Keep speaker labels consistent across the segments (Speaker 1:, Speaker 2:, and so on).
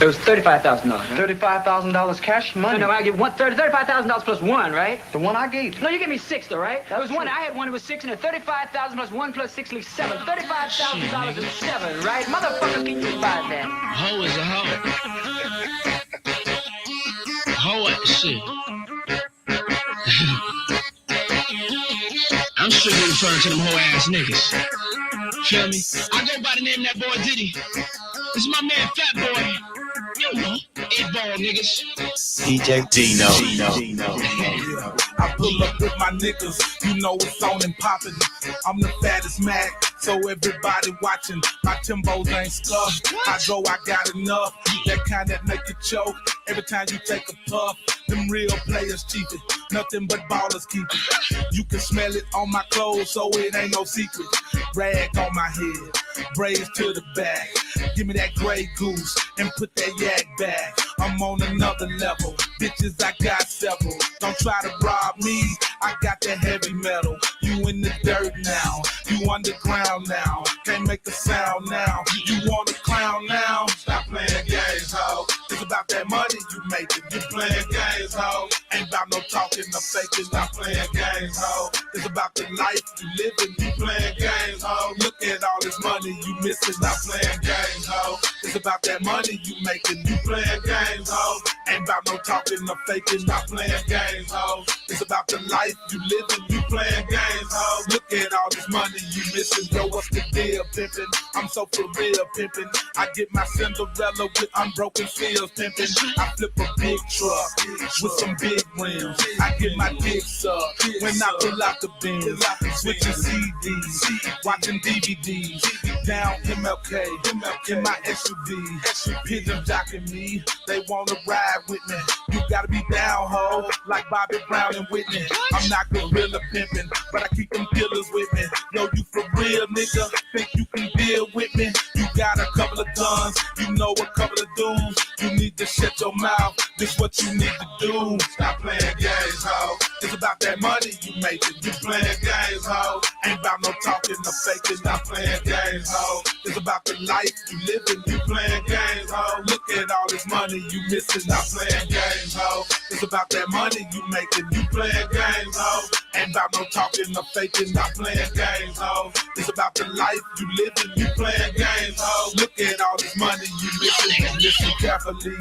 Speaker 1: It was $35,000. Right?
Speaker 2: $35,000 cash money.
Speaker 1: No, I give $35,000 plus one, right?
Speaker 2: The one I gave you.
Speaker 1: No, you gave me six, though, right? That was one. I had one. It was six, and then 35,000 plus one plus six leaves seven. $35,000 and seven, right? Motherfucker, can you buy that?
Speaker 3: Hoe is a hoe. Hoe at the shit. I'm strictly referring to them hoe ass niggas. Feel me? I go by the name of that boy Diddy. This is my man Fat Boy. You know, 8-ball niggas.
Speaker 4: DJ Dino.
Speaker 5: I pull up with my niggas, you know it's on and poppin'. I'm the fattest Mac, so everybody watching. My Timbos ain't scuffed. I got enough. That kind that make you choke every time you take a puff. Them real players cheap it, nothing but ballers keep it. You can smell it on my clothes, so it ain't no secret. Rag on my head, braids to the back. Give me that gray goose and put that yak back. I'm on another level, bitches I got several. Don't try to rob me, I got that heavy metal. You in the dirt now, you underground now. Can't make a sound now, you want a clown now. Stop playing games, ho. It's about that money you making. You playing games, ho. Ain't about no talking or faking. Stop playing games, ho. It's about the life you living. You playing games, ho. Look at all this money you missing. Stop playing games, ho. It's about that money you making. You playing games, ho. Ain't about no talking or faking. Stop playing games, ho. It's about the life you living. You playing games, ho. Look at all this money you missing. Yo, what's the deal, pimpin'? I'm so for real, pimpin'. I get my Cinderella with unbroken seals, pimpin'. I flip a big truck with some big rims. I get my dick sucked when I pull out the bins. Switching CDs, watching DVDs. Down MLK in my SUV. Pigeon jocking me, they wanna ride with me. You gotta be down, ho, like Bobby Brown and Whitney. I'm not gorilla pimpin', but I keep them killers with me. Yo, you for real, nigga? Think you can deal with me? You got a couple of guns, you know a couple of dudes. You need to shut your mouth, this what you need to do. Stop playing games, ho. It's about that money you making. You playing games, ho. Ain't about no talking or faking. Stop playing games, ho. It's about the life you living. You playing games, ho. Look at all this money you missing. Stop playing games, ho. It's about that money you making. You playing games, ho. Ain't about no talking or faking. Stop playing games, ho. It's about the life you living. You playing games, ho. Look at all this money you missing. Listen carefully.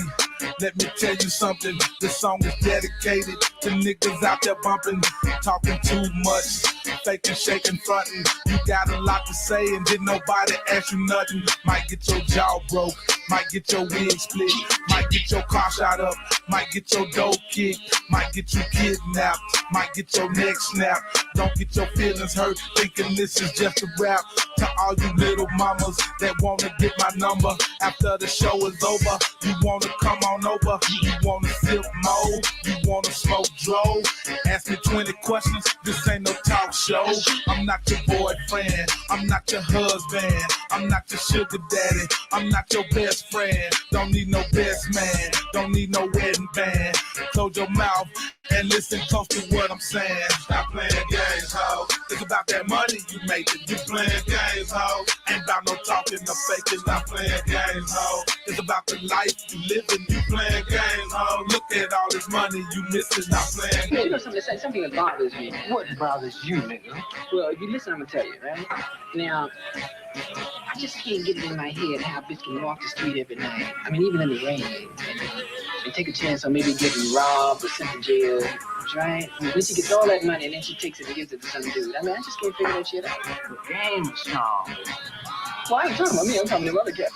Speaker 5: Let me tell you something. This song is dedicated to niggas out there bumping, talking too much, faking, shaking, fronting. You got a lot to say and didn't nobody ask you nothing. Might get your jaw broke, might get your wig split, might get your car shot up, might get your dough kicked, might get you kidnapped, might get your neck snapped. Don't get your feelings hurt thinking this is just a rap. To all you little mamas that wanna get my number after the show is over, you wanna come on over, you wanna sip more, you wanna smoke dro. Ask me 20 questions, this ain't no talk show. I'm not your boyfriend, I'm not your husband, I'm not your sugar daddy, I'm not your best friend. Don't need no best man, don't need no wedding band. Close your mouth and listen close to what I'm saying. Stop playing games, ho. It's about that money you making. You playing games, ho. Ain't about no talking or faking. Stop playing games, ho. It's about the life you living. You playing games, ho. Look at all this money you missing. Stop playing games.
Speaker 1: You know something that bothers me.
Speaker 2: What bothers you, nigga?
Speaker 1: Well, if you listen, I'm gonna tell you, right? Now, I just can't get it in my head how a bitch can walk the street every night. I mean, even in the rain. And take a chance on maybe getting robbed or sent to jail, right? And then she gets all that money and then she takes it and gives it to some dude. I mean, I just can't figure that shit out.
Speaker 2: The game song.
Speaker 1: Well, I ain't talking about me, I'm talking about the other cat.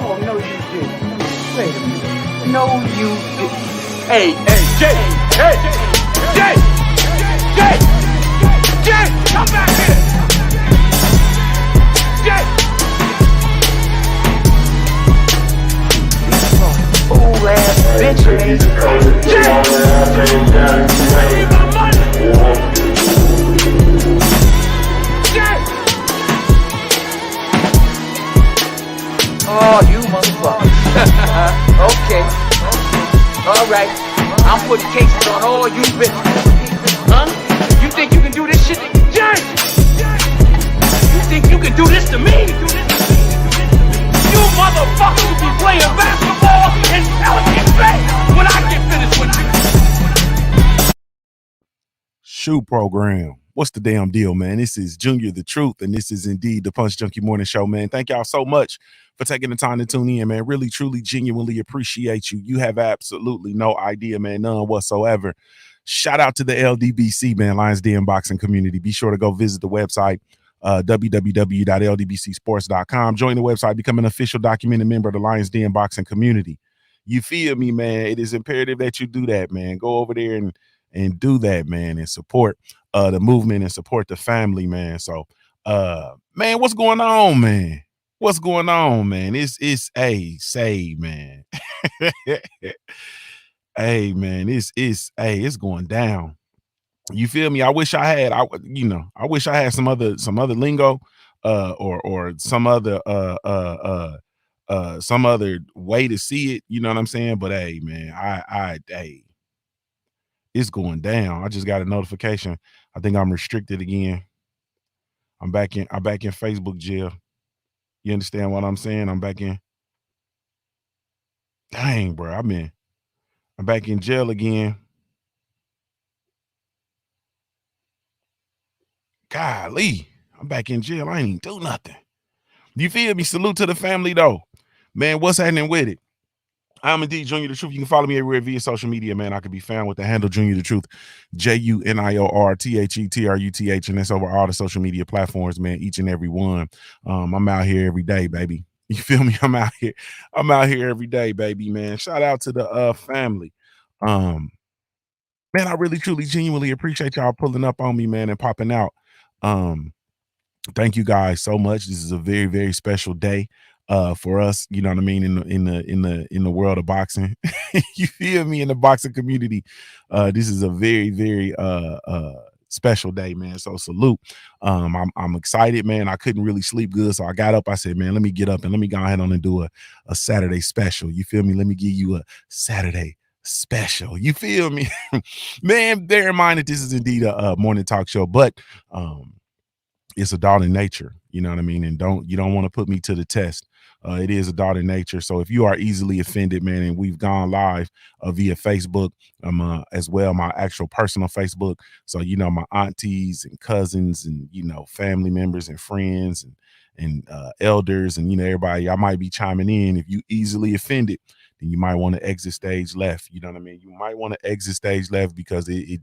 Speaker 2: Oh, no, you didn't. Wait a minute. No, you didn't. Hey, Jay, come back here. Jay. Fool ass bitch, man. Jay. I need my money. Jay. Oh, you motherfucker. Okay. All right. I'm putting cases on all you bitches. Huh? You think you can do this shit to Johnny? You think you can do this to me? You motherfuckers will be playing basketball in Pelican Bay when I get finished with you.
Speaker 4: Shoe program. What's the damn deal, man? This is Junior the Truth, and this is indeed the Punch Junkie Morning Show, man. Thank y'all so much for taking the time to tune in, man. Really, truly, genuinely appreciate you. You have absolutely no idea, man, none whatsoever. Shout out to the LDBC, man, Lions Den Boxing Community. Be sure to go visit the website, www.ldbcsports.com. Join the website, become an official documented member of the Lions Den Boxing Community. You feel me, man? It is imperative that you do that, man. Go over there and do that, man, and support the movement and support the family, man. So man, what's going on, man? What's going on, man? It's say, man. Hey, man, it's going down. You feel me? I wish I had some other lingo or some other some other way to see it, you know what I'm saying? But hey, man, hey, it's going down. I just got a notification. I think I'm restricted again. I'm back in Facebook jail. You understand what I'm saying? I'm back in. Dang, bro. I'm back in jail again. Golly. I'm back in jail. I ain't even do nothing. You feel me? Salute to the family though. Man, what's happening with it? I'm indeed Junior the Truth. You can follow me everywhere via social media, man. I can be found with the handle Junior the Truth, JUNIORTHETRUTH, and that's over all the social media platforms, man. Each and every one. I'm out here every day, baby. You feel me? I'm out here every day, baby, man. Shout out to the family. Man, I really, truly, genuinely appreciate y'all pulling up on me, man, and popping out. Thank you guys so much. This is a very, very special day for us, you know what I mean, in the world of boxing. You feel me? In the boxing community. This is a very, very special day, man. So salute. I'm excited, man. I couldn't really sleep good. So I got up. I said, man, let me get up and let me go ahead on and do a Saturday special. You feel me? Let me give you a Saturday special. You feel me? Man, bear in mind that this is indeed a morning talk show, but it's a daughter nature, you know what I mean? And you don't want to put me to the test. It is a daughter nature. So if you are easily offended, man, and we've gone live via Facebook, as well, my actual personal Facebook. So, you know, my aunties and cousins and, you know, family members and friends and elders and, you know, everybody, I might be chiming in. If you easily offended, then you might want to exit stage left. You know what I mean? You might want to exit stage left because it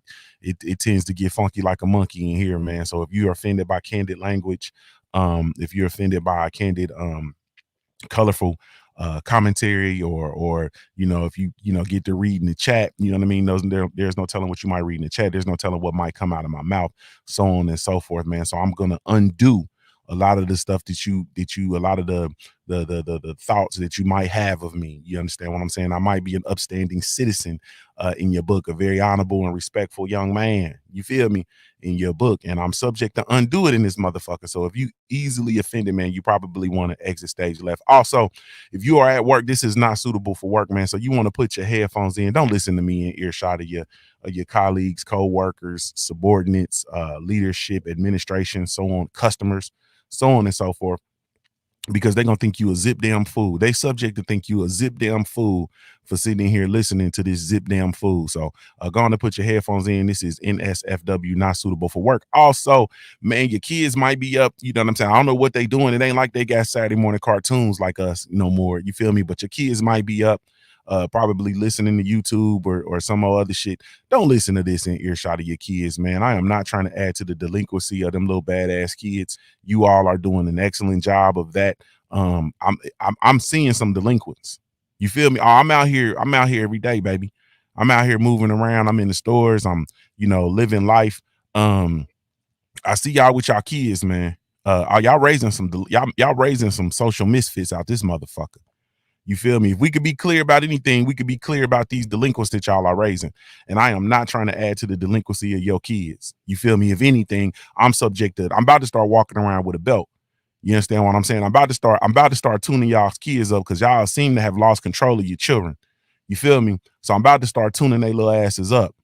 Speaker 4: tends to get funky like a monkey in here, man. So if you're offended by candid language, if you're offended by candid, colorful commentary, or you know, if you get to read in the chat, you know what I mean, there's no telling what you might read in the chat. There's no telling what might come out of my mouth, so on and so forth, man. So I'm gonna undo a lot of the stuff that you a lot of the thoughts that you might have of me. You understand what I'm saying? I might be an upstanding citizen in your book, a very honorable and respectful young man. You feel me? In your book, and I'm subject to undo it in this motherfucker. So if you easily offended, man, you probably want to exit stage left. Also, if you are at work, this is not suitable for work, man. So you want to put your headphones in. Don't listen to me in earshot of your colleagues, co-workers, subordinates, leadership, administration, so on, customers, so on and so forth, because they're gonna think you a zip damn fool. They subject to think you a zip damn fool for sitting here listening to this zip damn fool. So go on to put your headphones in. This is NSFW, not suitable for work. Also, man, your kids might be up, you know what I'm saying? I don't know what they doing. It ain't like they got Saturday morning cartoons like us no more. You feel me? But your kids might be up, probably listening to YouTube or some other shit. Don't listen to this in earshot of your kids, man. I am not trying to add to the delinquency of them little badass kids. You all are doing an excellent job of that. I'm seeing some delinquents. You feel me? Oh, I'm out here every day, baby. I'm out here moving around. I'm in the stores. I'm, you know, living life. I see y'all with y'all kids, man. Are y'all raising y'all raising some social misfits out this motherfucker? You feel me? If we could be clear about anything, we could be clear about these delinquents that y'all are raising. And I am not trying to add to the delinquency of your kids. You feel me? If anything, I'm about to start walking around with a belt. You understand what I'm saying? I'm about to start tuning y'all's kids up because y'all seem to have lost control of your children. You feel me? So I'm about to start tuning their little asses up.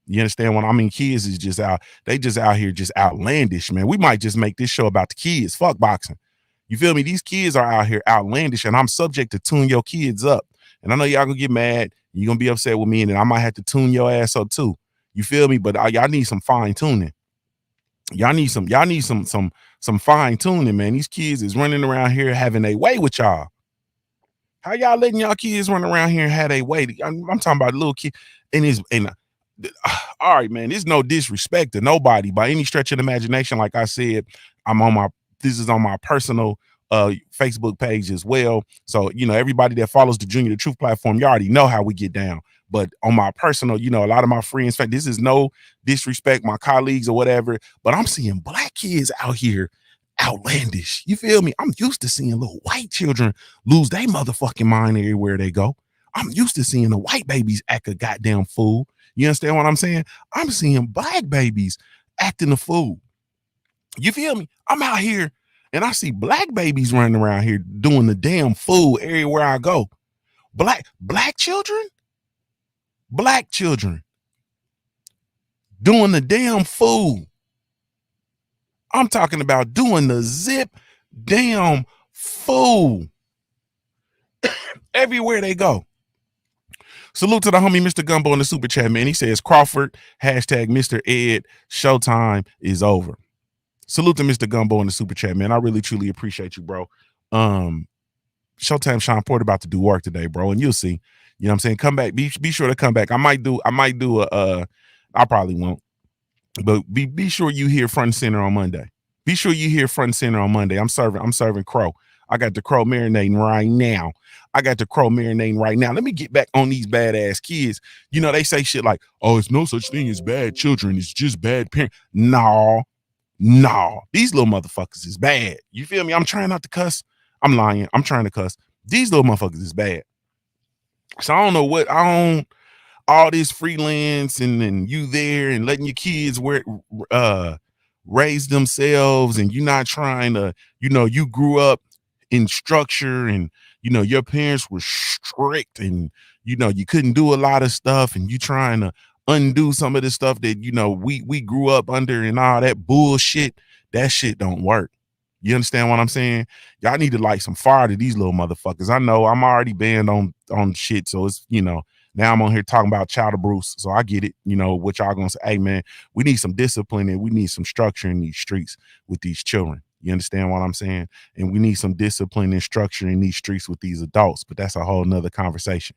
Speaker 4: You understand what I mean? Kids is just out, they just out here just outlandish, man. We might just make this show about the kids. Fuck boxing. You feel me? These kids are out here outlandish, and I'm subject to tune your kids up. And I know y'all gonna get mad, you're gonna be upset with me, and then I might have to tune your ass up too. You feel me? But y'all need some fine tuning. Y'all need some fine tuning, man. These kids is running around here having a way with y'all. How y'all letting y'all kids run around here and have a way? I'm talking about little kid, and all right, man. There's no disrespect to nobody by any stretch of the imagination. Like I said, this is on my personal Facebook page as well. So, you know, everybody that follows the Junior the Truth platform, you already know how we get down. But on my personal, you know, a lot of my friends, in fact, this is no disrespect, my colleagues or whatever, but I'm seeing black kids out here outlandish. You feel me? I'm used to seeing little white children lose their motherfucking mind everywhere they go. I'm used to seeing the white babies act a goddamn fool. You understand what I'm saying? I'm seeing black babies acting a fool. You feel me? I'm out here and I see black babies running around here doing the damn fool everywhere I go. Black children doing the damn fool. I'm talking about doing the zip damn fool everywhere they go. Salute to the homie Mr. Gumbo in the super chat, man. He says Crawford, hashtag Mr. Ed, showtime is over. Salute to Mr. Gumbo in the super chat, man. I really truly appreciate you, bro. Showtime Sean Porter about to do work today, bro, and you'll see. You know what I'm saying? Come back. Be sure to come back. I might do I probably won't. But be sure you hear front and center on Monday. Be sure you hear front and center on Monday. I'm serving crow. I got the crow marinating right now. Let me get back on these badass kids. You know, they say shit like, oh, it's no such thing as bad children. It's just bad parents. No, these little motherfuckers is bad. You feel me? I'm trying not to cuss. I'm lying. I'm trying to cuss. These little motherfuckers is bad. So I don't know all this freelance and you there and letting your kids raise themselves, and you not trying to, you know, you grew up in structure and, you know, your parents were strict and, you know, you couldn't do a lot of stuff, and you trying to undo some of the stuff that, you know, we grew up under and all that bullshit. That shit don't work. You understand what I'm saying? Y'all need to light some fire to these little motherfuckers. I know I'm already banned on shit, so it's, you know, now I'm on here talking about Child of Bruce, so I get it. You know what y'all gonna say? Hey man, we need some discipline and we need some structure in these streets with these children. You understand what I'm saying? And we need some discipline and structure in these streets with these adults. But that's a whole nother conversation.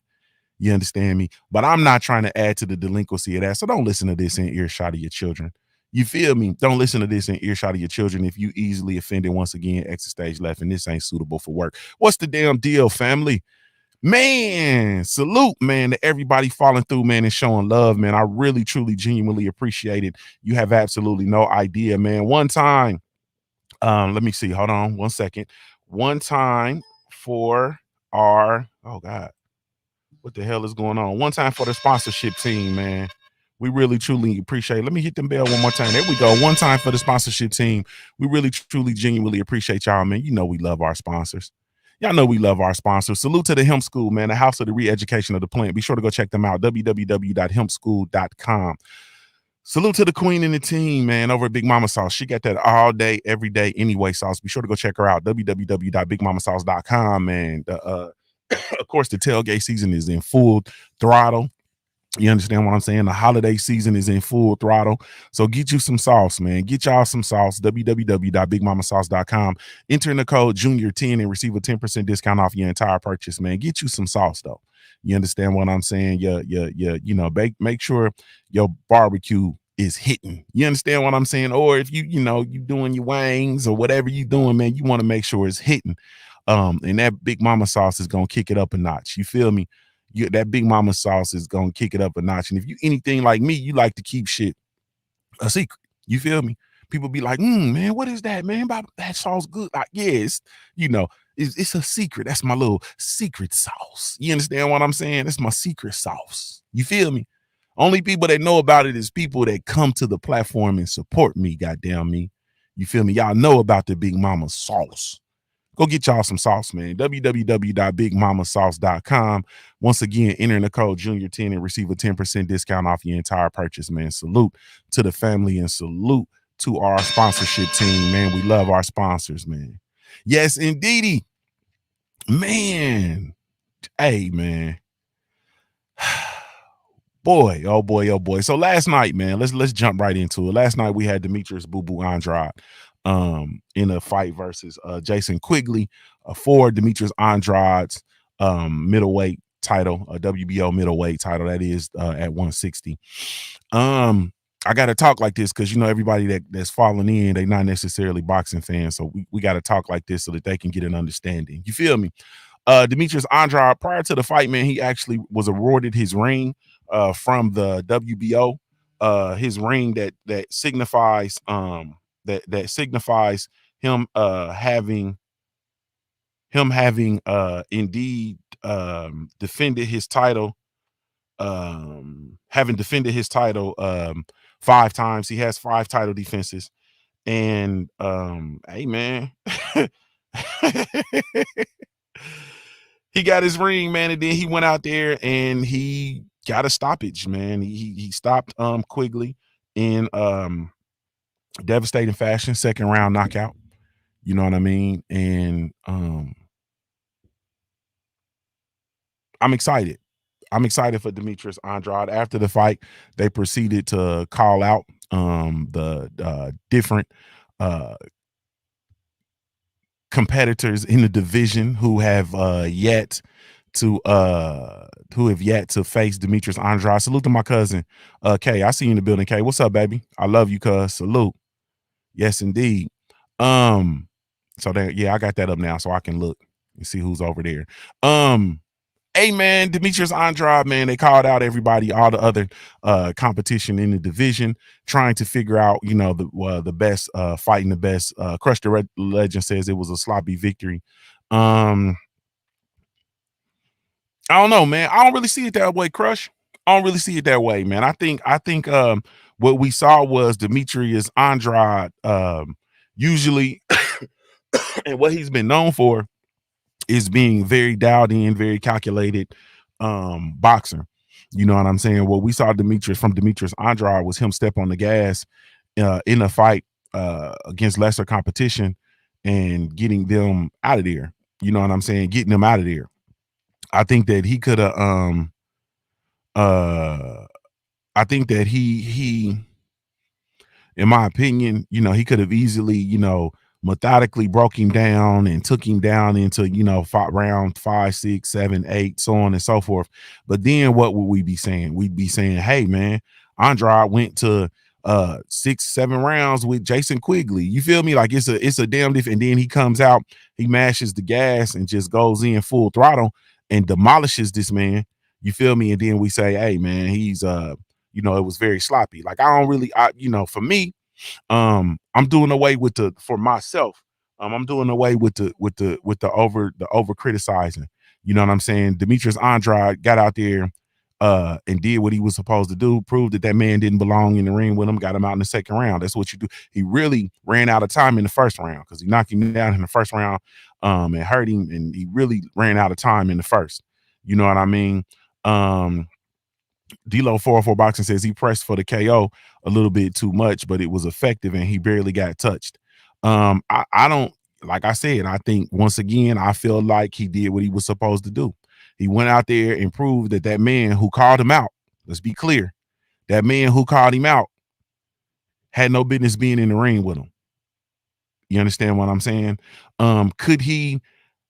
Speaker 4: You understand me? But I'm not trying to add to the delinquency of that. So don't listen to this in earshot of your children. You feel me? Don't listen to this in earshot of your children if you easily offended. Once again, exit stage left, and this ain't suitable for work. What's the damn deal, family? Man, salute, man, to everybody falling through, man, and showing love, man. I really, truly, genuinely appreciate it. You have absolutely no idea, man. One time, let me see. Hold on 1 second. One time for our, oh God, what the hell is going on? One time for the sponsorship team, man. We really, truly appreciate it. Let me hit them bell one more time. There we go. One time for the sponsorship team. We really, truly, genuinely appreciate y'all, man. You know we love our sponsors. Y'all know we love our sponsors. Salute to the Hemp School, man, the house of the re-education of the plant. Be sure to go check them out, www.hempschool.com. Salute to the queen and the team, man, over at Big Mama Sauce. She got that all day, every day, anyway sauce. Be sure to go check her out, www.bigmamasauce.com, man. Of course, the tailgate season is in full throttle. You understand what I'm saying? The holiday season is in full throttle. So get you some sauce, man. Get y'all some sauce. www.bigmamasauce.com. Enter in the code Junior10 and receive a 10% discount off your entire purchase, man. Get you some sauce, though. You understand what I'm saying? You know, make sure your barbecue is hitting. You understand what I'm saying? Or if you doing your wings or whatever you doing, man, you want to make sure it's hitting. And that Big Mama sauce is going to kick it up a notch. You feel me? That Big Mama sauce is gonna kick it up a notch. And if you anything like me, you like to keep shit a secret. You feel me? People be like, man, what is that, man? That sauce good. Like, yeah, it's a secret. That's my little secret sauce. You understand what I'm saying? That's my secret sauce. You feel me? Only people that know about it is people that come to the platform and support me, goddamn me. You feel me? Y'all know about the Big Mama sauce. go get y'all some sauce, man. www.bigmamasauce.com. Once again, enter the code Junior10 and receive a 10% discount off your entire purchase, man. Salute to the family and salute to our sponsorship team, man. We love our sponsors, man. Yes, indeedy. Man. Hey, man. Boy, oh boy, oh boy. So last night, man, let's jump right into it. Last night we had Demetrius Boo Boo Andrade in a fight versus Jason Quigley for Demetrius Andrade's middleweight title, a WBO middleweight title, that is at 160. I got to talk like this because, you know, everybody that's falling in, they not necessarily boxing fans. So we got to talk like this so that they can get an understanding. You feel me? Demetrius Andrade, prior to the fight, man, he actually was awarded his ring from the WBO, his ring that signifies that signifies him having indeed defended his title, having defended his title 5 times. He has 5 title defenses. And hey, man. He got his ring, man, and then he went out there and he got a stoppage, man. He stopped Quigley in devastating fashion, 2nd round knockout. You know what I mean? And I'm excited. I'm excited for Demetrius Andrade. After the fight, they proceeded to call out the different competitors in the division who have yet to face Demetrius Andrade. Salute to my cousin Kay. I see you in the building, Kay. What's up, baby? I love you, cuz. Salute. Yes, indeed. So there, yeah, I got that up now so I can look and see who's over there. Hey, man, Demetrius Andrade, man, they called out everybody, all the other competition in the division, trying to figure out, you know, the best fighting the best. Crush the Legend says it was a sloppy victory. I don't know, man. I don't really see it that way, Crush. I don't really see it that way, man. I think what we saw was Demetrius Andrade usually and what he's been known for is being very dialed in, very calculated boxer. You know what I'm saying? What we saw Demetrius Andrade was him step on the gas in a fight against lesser competition and getting them out of there. You know what I'm saying? Getting them out of there. I think that he could have I think that he in my opinion, you know, he could have easily, you know, methodically broke him down and took him down into, you know, round 5, 6, 7, 8, so on and so forth. But then what would we be saying? We'd be saying, hey, man, Andrade went to 6, 7 rounds with Jason Quigley. You feel me? Like it's a damn different. And then he comes out, he mashes the gas and just goes in full throttle and demolishes this man. You feel me? And then we say, hey, man, he's you know, it was very sloppy. Like you know, for me, I'm doing away with for myself. I'm doing away with the over criticizing. You know what I'm saying? Demetrius Andrade got out there and did what he was supposed to do, proved that man didn't belong in the ring with him, got him out in the 2nd round. That's what you do. He really ran out of time in the 1st round because he knocked him down in the 1st round and hurt him, and he really ran out of time in the 1st. You know what I mean? D-Lo 404 Boxing says he pressed for the KO a little bit too much, but it was effective and he barely got touched. I don't, like I said, I think once again, I feel like he did what he was supposed to do. He went out there and proved that man who called him out, let's be clear, that man who called him out had no business being in the ring with him. You understand what I'm saying? Could he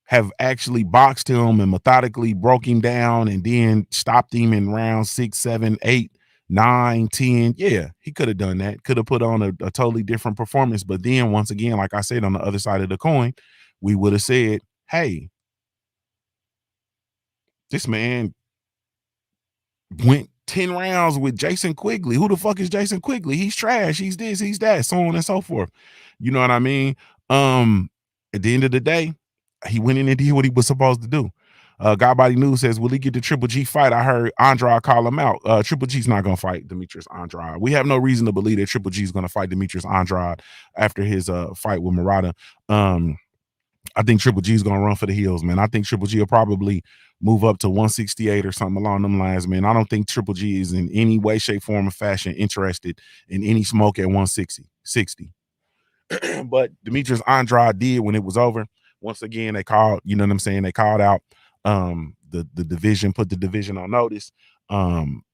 Speaker 4: have actually boxed him and methodically broke him down and then stopped him in round 6, 7, 8, 9, 10? Yeah, he could have done that. Could have put on a totally different performance. But then once again, like I said, on the other side of the coin, we would have said, hey, this man went 10 rounds with Jason Quigley. Who the fuck is Jason Quigley? He's trash. He's this, he's that, so on and so forth. You know what I mean? At the end of the day, he went in and did what he was supposed to do. Godbody News says, will he get the Triple G fight? I heard Andrade call him out. Triple G's not going to fight Demetrius Andrade. We have no reason to believe that Triple G is going to fight Demetrius Andrade after his fight with Murata. I I think Triple G is gonna run for the hills, man. I think Triple G will probably move up to 168 or something along them lines, man. I don't think Triple G is in any way, shape, form, or fashion interested in any smoke at 160. But Demetrius Andrade did when it was over. Once again, they called, you know what I'm saying? They called out the division, put the division on notice.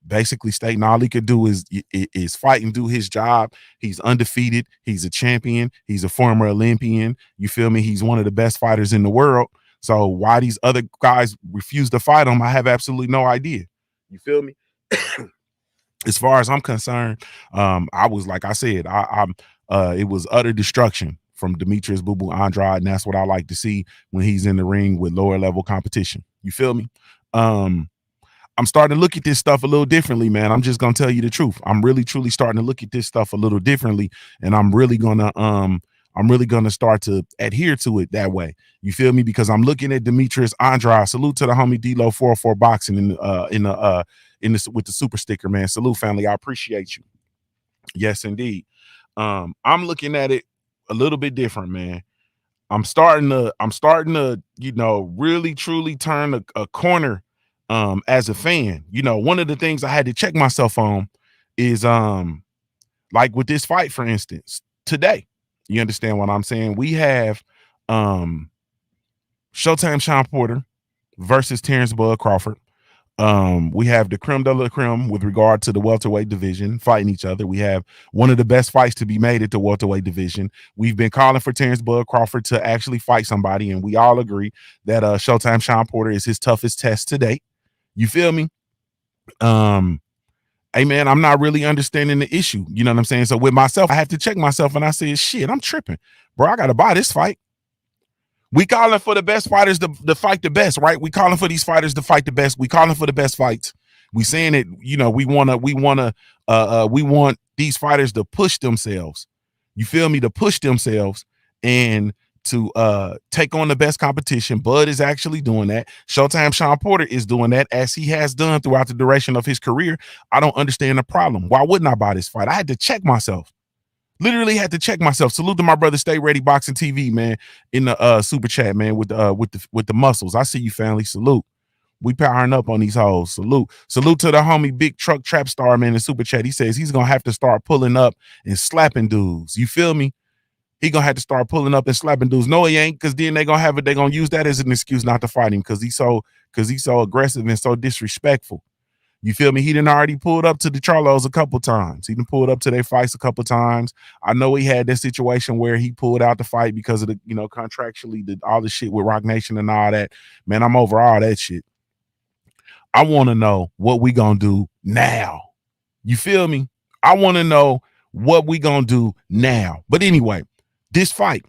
Speaker 4: Basically stating all he could do is fight and do his job. He's undefeated. He's a champion. He's a former Olympian. You feel me? He's one of the best fighters in the world. So why these other guys refuse to fight him, I have absolutely no idea. You feel me? As far as I'm concerned, I was, like I said, it was utter destruction from Demetrius Boo Boo Andrade, and that's what I like to see when he's in the ring with lower level competition. You feel me? I'm starting to look at this stuff a little differently, man. I'm just gonna tell you the truth. I'm really truly starting to look at this stuff a little differently, and I'm really gonna start to adhere to it that way. You feel me? Because I'm looking at Demetrius Andrade. Salute to the homie D-Lo 404 Boxing with the super sticker, man. Salute, family. I appreciate you. Yes, indeed. I'm looking at it a little bit different, man. I'm starting to, you know, really truly turn a corner as a fan. You know, one of the things I had to check myself on is like with this fight, for instance, today. You understand what I'm saying? We have Showtime Sean Porter versus Terrence Bud Crawford. We have the creme de la creme with regard to the welterweight division fighting each other. We have one of the best fights to be made at the welterweight division. We've been calling for Terrence Bud Crawford to actually fight somebody, and we all agree that Showtime Sean Porter is his toughest test to date. You feel me? Hey man, I'm not really understanding the issue. You know what I'm saying? So with myself, I have to check myself, and I said, shit, I'm tripping, bro. I gotta buy this fight. We calling for the best fighters to fight the best, right? We calling for these fighters to fight the best. We calling for the best fights. We saying it, you know, we want these fighters to push themselves. You feel me? To push themselves and to take on the best competition. Bud is actually doing that. Showtime Sean Porter is doing that, as he has done throughout the duration of his career. I don't understand the problem. Why wouldn't I buy this fight? I had to check myself. Literally had to check myself. Salute to my brother Stay Ready Boxing TV, man, in the super chat, man, with the muscles. I see you, family. Salute. We powering up on these hoes. Salute to the homie Big Truck Trap Star, man, in super chat. He says he's gonna have to start pulling up and slapping dudes. You feel me? He gonna have to start pulling up and slapping dudes. No, he ain't, because then they're gonna use that as an excuse not to fight him, because he's so aggressive and so disrespectful. You feel me? He done already pulled up to the Charlos a couple times. He done pulled up to their fights a couple times. I know he had that situation where he pulled out the fight because of the, you know, contractually, all the shit with Rock Nation and all that. Man, I'm over all that shit. I want to know what we gonna do now. You feel me? I want to know what we gonna do now. But anyway, this fight,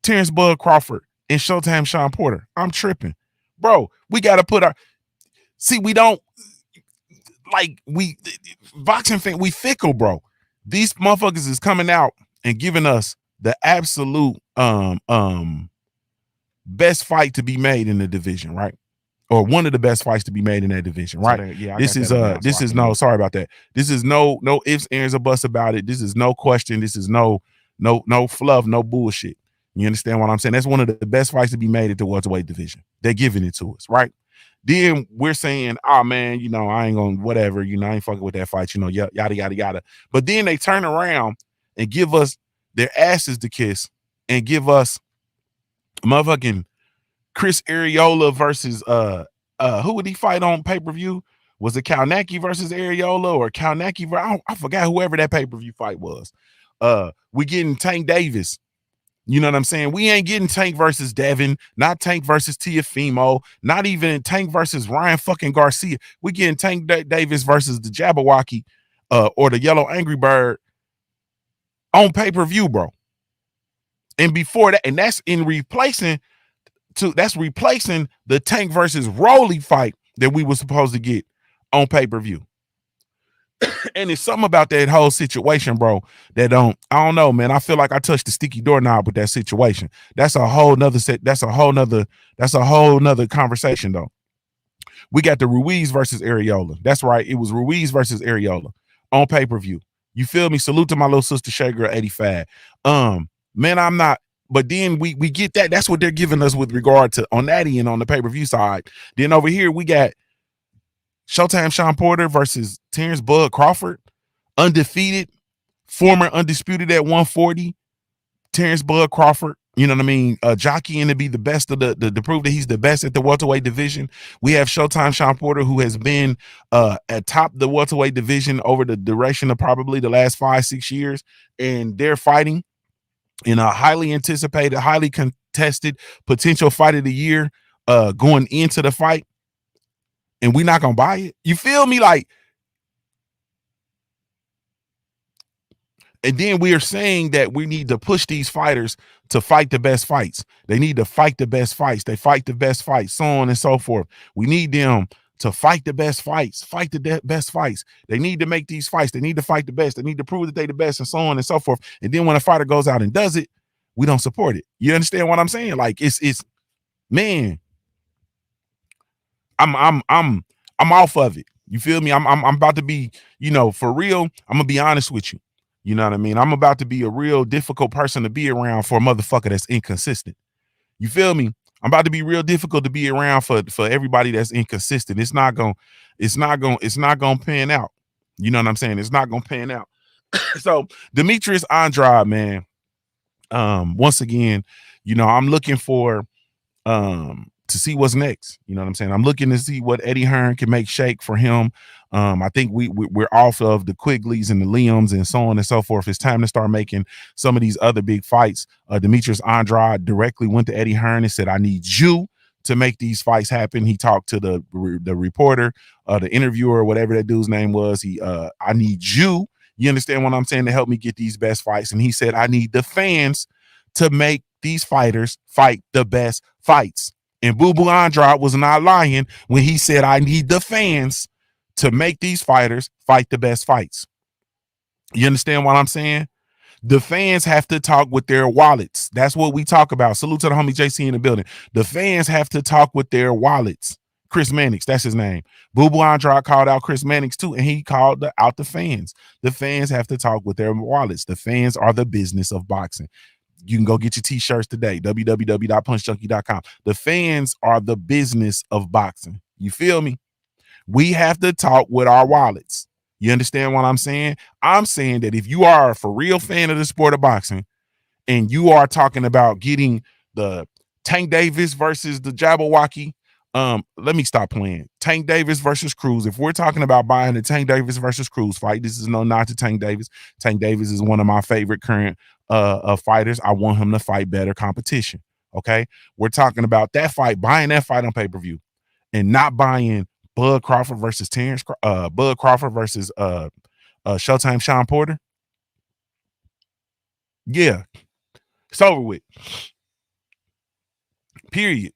Speaker 4: Terrence Bud Crawford and Showtime Sean Porter, I'm tripping. Bro, we got to put our... See, we don't... Like, we boxing fan, we fickle, bro. These motherfuckers is coming out and giving us the absolute best fight to be made in the division, right? Or one of the best fights to be made in that division, right? So yeah, this is no, sorry about that. This is no ifs, ands, or buts about it. This is no question. This is no fluff, no bullshit. You understand what I'm saying? That's one of the best fights to be made at the welterweight division. They're giving it to us, right? Then we're saying, oh man, you know, I ain't gonna whatever, you know, I ain't fucking with that fight, you know, yada yada yada. But then they turn around and give us their asses to kiss and give us motherfucking Chris Arreola versus who would he fight on pay-per-view? Was it Kalnacki versus Arreola or Kalnacki? I forgot whoever that pay-per-view fight was. We getting Tank Davis. You know what I'm saying? We ain't getting Tank versus Devin, not Tank versus Tiafimo, not even Tank versus Ryan fucking Garcia. We getting Tank Davis versus the Jabberwocky or the Yellow Angry Bird on pay-per-view, bro. And before that, and that's replacing the Tank versus Rolly fight that we were supposed to get on pay-per-view. And it's something about that whole situation, bro, that I don't know, man. I feel like I touched the sticky doorknob with that situation. That's a whole nother conversation, though. We got the Ruiz versus Arreola. That's right. It was Ruiz versus Arreola on pay-per-view. You feel me? Salute to my little sister Shay Girl 85. Man, I'm not But then we get that. That's what they're giving us with regard to on that end on the pay-per-view side. Then over here we got Showtime Sean Porter versus Terrence Bud Crawford, undefeated, former undisputed at 140. Terrence Bud Crawford, you know what I mean? Jockeying to be the best of to prove that he's the best at the welterweight division. We have Showtime Sean Porter, who has been at top the welterweight division over the duration of probably the last 5-6 years, and they're fighting in a highly anticipated, highly contested potential fight of the year going into the fight, and we're not gonna buy it. You feel me? Like, and then we are saying that we need to push these fighters to fight the best fights. They need to fight the best fights. They fight the best fights, so on and so forth. We need them to fight the best fights, fight the best fights. They need to make these fights. They need to fight the best. They need to prove that they're the best, and so on and so forth. And then when a fighter goes out and does it, we don't support it. You understand what I'm saying? Like, it's man, I'm off of it. You feel me? I'm about to be, for real. I'm gonna be honest with you. You know what I mean? I'm about to be a real difficult person to be around for a motherfucker that's inconsistent. You feel me? I'm about to be real difficult to be around for everybody that's inconsistent. It's not gonna pan out. You know what I'm saying? It's not gonna pan out. So Demetrius Andrade, man. Once again, I'm looking for to see what's next. You know what I'm saying? I'm looking to see what Eddie Hearn can make shake for him. I think we're off of the Quigleys and the Liams and so on and so forth. It's time to start making some of these other big fights. Demetrius Andrade directly went to Eddie Hearn and said, I need you to make these fights happen. He talked to the reporter, the interviewer, whatever that dude's name was. I need you. You understand what I'm saying? To help me get these best fights. And he said, I need the fans to make these fighters fight the best fights. And Boo Boo Andrade was not lying when he said, I need the fans to make these fighters fight the best fights. You understand what I'm saying? The fans have to talk with their wallets. That's what we talk about. Salute to the homie JC in the building. The fans have to talk with their wallets. Chris Mannix, that's his name. Boo Boo Andrade called out Chris Mannix too, and he called out the fans. The fans have to talk with their wallets. The fans are the business of boxing. You can go get your t-shirts today, www.punchjunkie.com. The fans are the business of boxing. You feel me? We have to talk with our wallets. You understand what I'm saying? I'm saying that if you are a for real fan of the sport of boxing and you are talking about getting the Tank Davis versus the Jabberwocky, let me stop playing. Tank Davis versus Cruz. If we're talking about buying the Tank Davis versus Cruz fight, this is no nod to Tank Davis. Tank Davis is one of my favorite current fighters. I want him to fight better competition. Okay, we're talking about that fight, buying that fight on pay-per-view, and not buying Bud Crawford versus Bud Crawford versus Showtime Sean Porter. Yeah, it's over with. Period.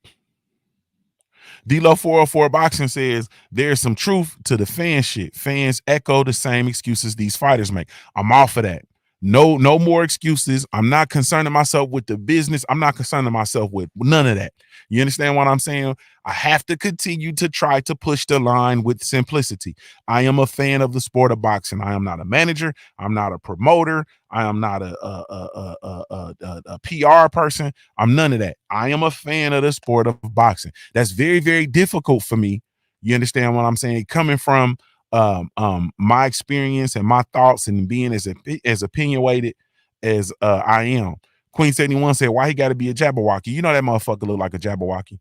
Speaker 4: D-Lo 404 Boxing says there's some truth to the fan shit. Fans echo the same excuses these fighters make. I'm off of that. No more excuses. I'm not concerning myself with the business. I'm not concerning myself with none of that. You understand what I'm saying? I have to continue to try to push the line with simplicity. I am a fan of the sport of boxing. I am not a manager. I'm not a promoter. I am not a PR person. I'm none of that. I am a fan of the sport of boxing. That's very, very difficult for me. You understand what I'm saying? Coming from my experience and my thoughts and being as opinionated as I am. Queen 71 said, why he got to be a Jabberwocky? You know that motherfucker look like a Jabberwocky.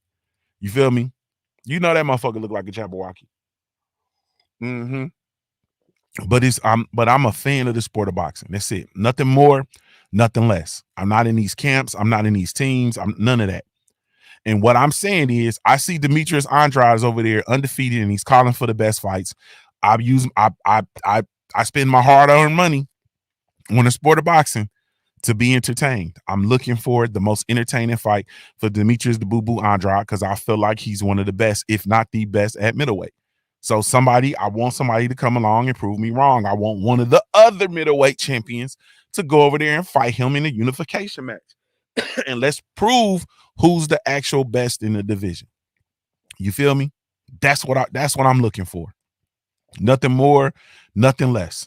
Speaker 4: You feel me? You know that motherfucker look like a Jabberwocky. Mm-hmm. But I'm a fan of the sport of boxing. That's it. Nothing more, nothing less. I'm not in these camps. I'm not in these teams. I'm none of that. And what I'm saying is, I see Demetrius Andrade is over there undefeated, and he's calling for the best fights. I spend my hard-earned money on the sport of boxing to be entertained. I'm looking for the most entertaining fight for Demetrius the Boo Boo Andrade because I feel like he's one of the best, if not the best, at middleweight. So I want somebody to come along and prove me wrong. I want one of the other middleweight champions to go over there and fight him in a unification match. And let's prove who's the actual best in the division. You feel me? That's what I'm looking for. Nothing more, nothing less.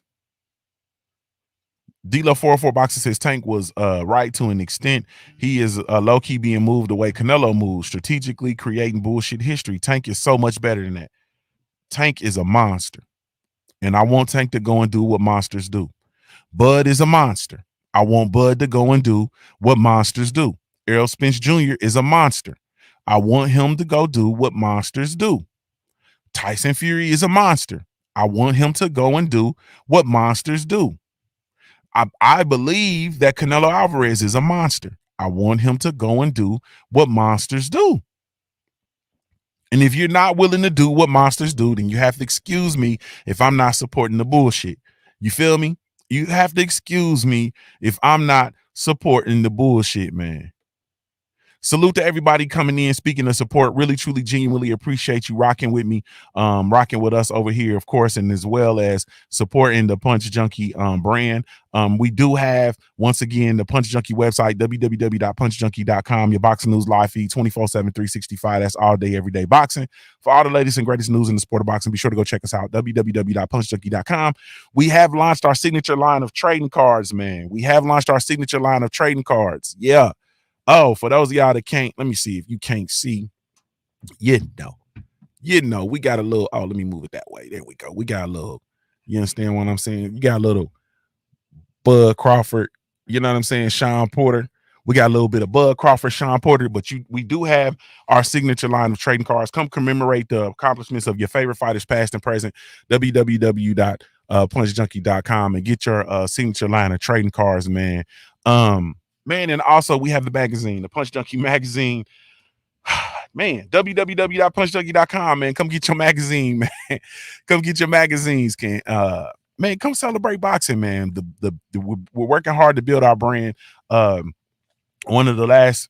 Speaker 4: D-Lo 404 Boxer says Tank was right to an extent. He is low-key being moved the way Canelo moves, strategically creating bullshit history. Tank is so much better than that. Tank is a monster. And I want Tank to go and do what monsters do. Bud is a monster. I want Bud to go and do what monsters do. Errol Spence Jr. is a monster. I want him to go do what monsters do. Tyson Fury is a monster. I want him to go and do what monsters do. I believe that Canelo Alvarez is a monster. I want him to go and do what monsters do. And if you're not willing to do what monsters do, then you have to excuse me if I'm not supporting the bullshit. You feel me? You have to excuse me if I'm not supporting the bullshit, man. Salute to everybody coming in, speaking of support. Really, truly, genuinely appreciate you rocking with me, rocking with us over here, of course, and as well as supporting the Punch Junkie brand. We do have, once again, the Punch Junkie website, www.punchjunkie.com, your boxing news live feed 24/7, 365. That's all day, everyday boxing. For all the latest and greatest news in the sport of boxing, be sure to go check us out, www.punchjunkie.com. We have launched our signature line of trading cards, man. We have launched our signature line of trading cards. Yeah. Oh, for those of y'all that can't, let me see if you can't see. We got a little, let me move it that way. There we go. We got a little, you understand what I'm saying? You got a little Bud Crawford, you know what I'm saying? Sean Porter. We got a little bit of Bud Crawford, Sean Porter, but we do have our signature line of trading cards. Come commemorate the accomplishments of your favorite fighters, past and present. www.punchjunkie.com and get your signature line of trading cards, man. Man, and also we have the magazine, the Punch Junkie magazine. Man, www.punchjunkie.com, man. Come get your magazine, man. Come get your magazines, man. Come celebrate boxing, man. We're working hard to build our brand. One of the last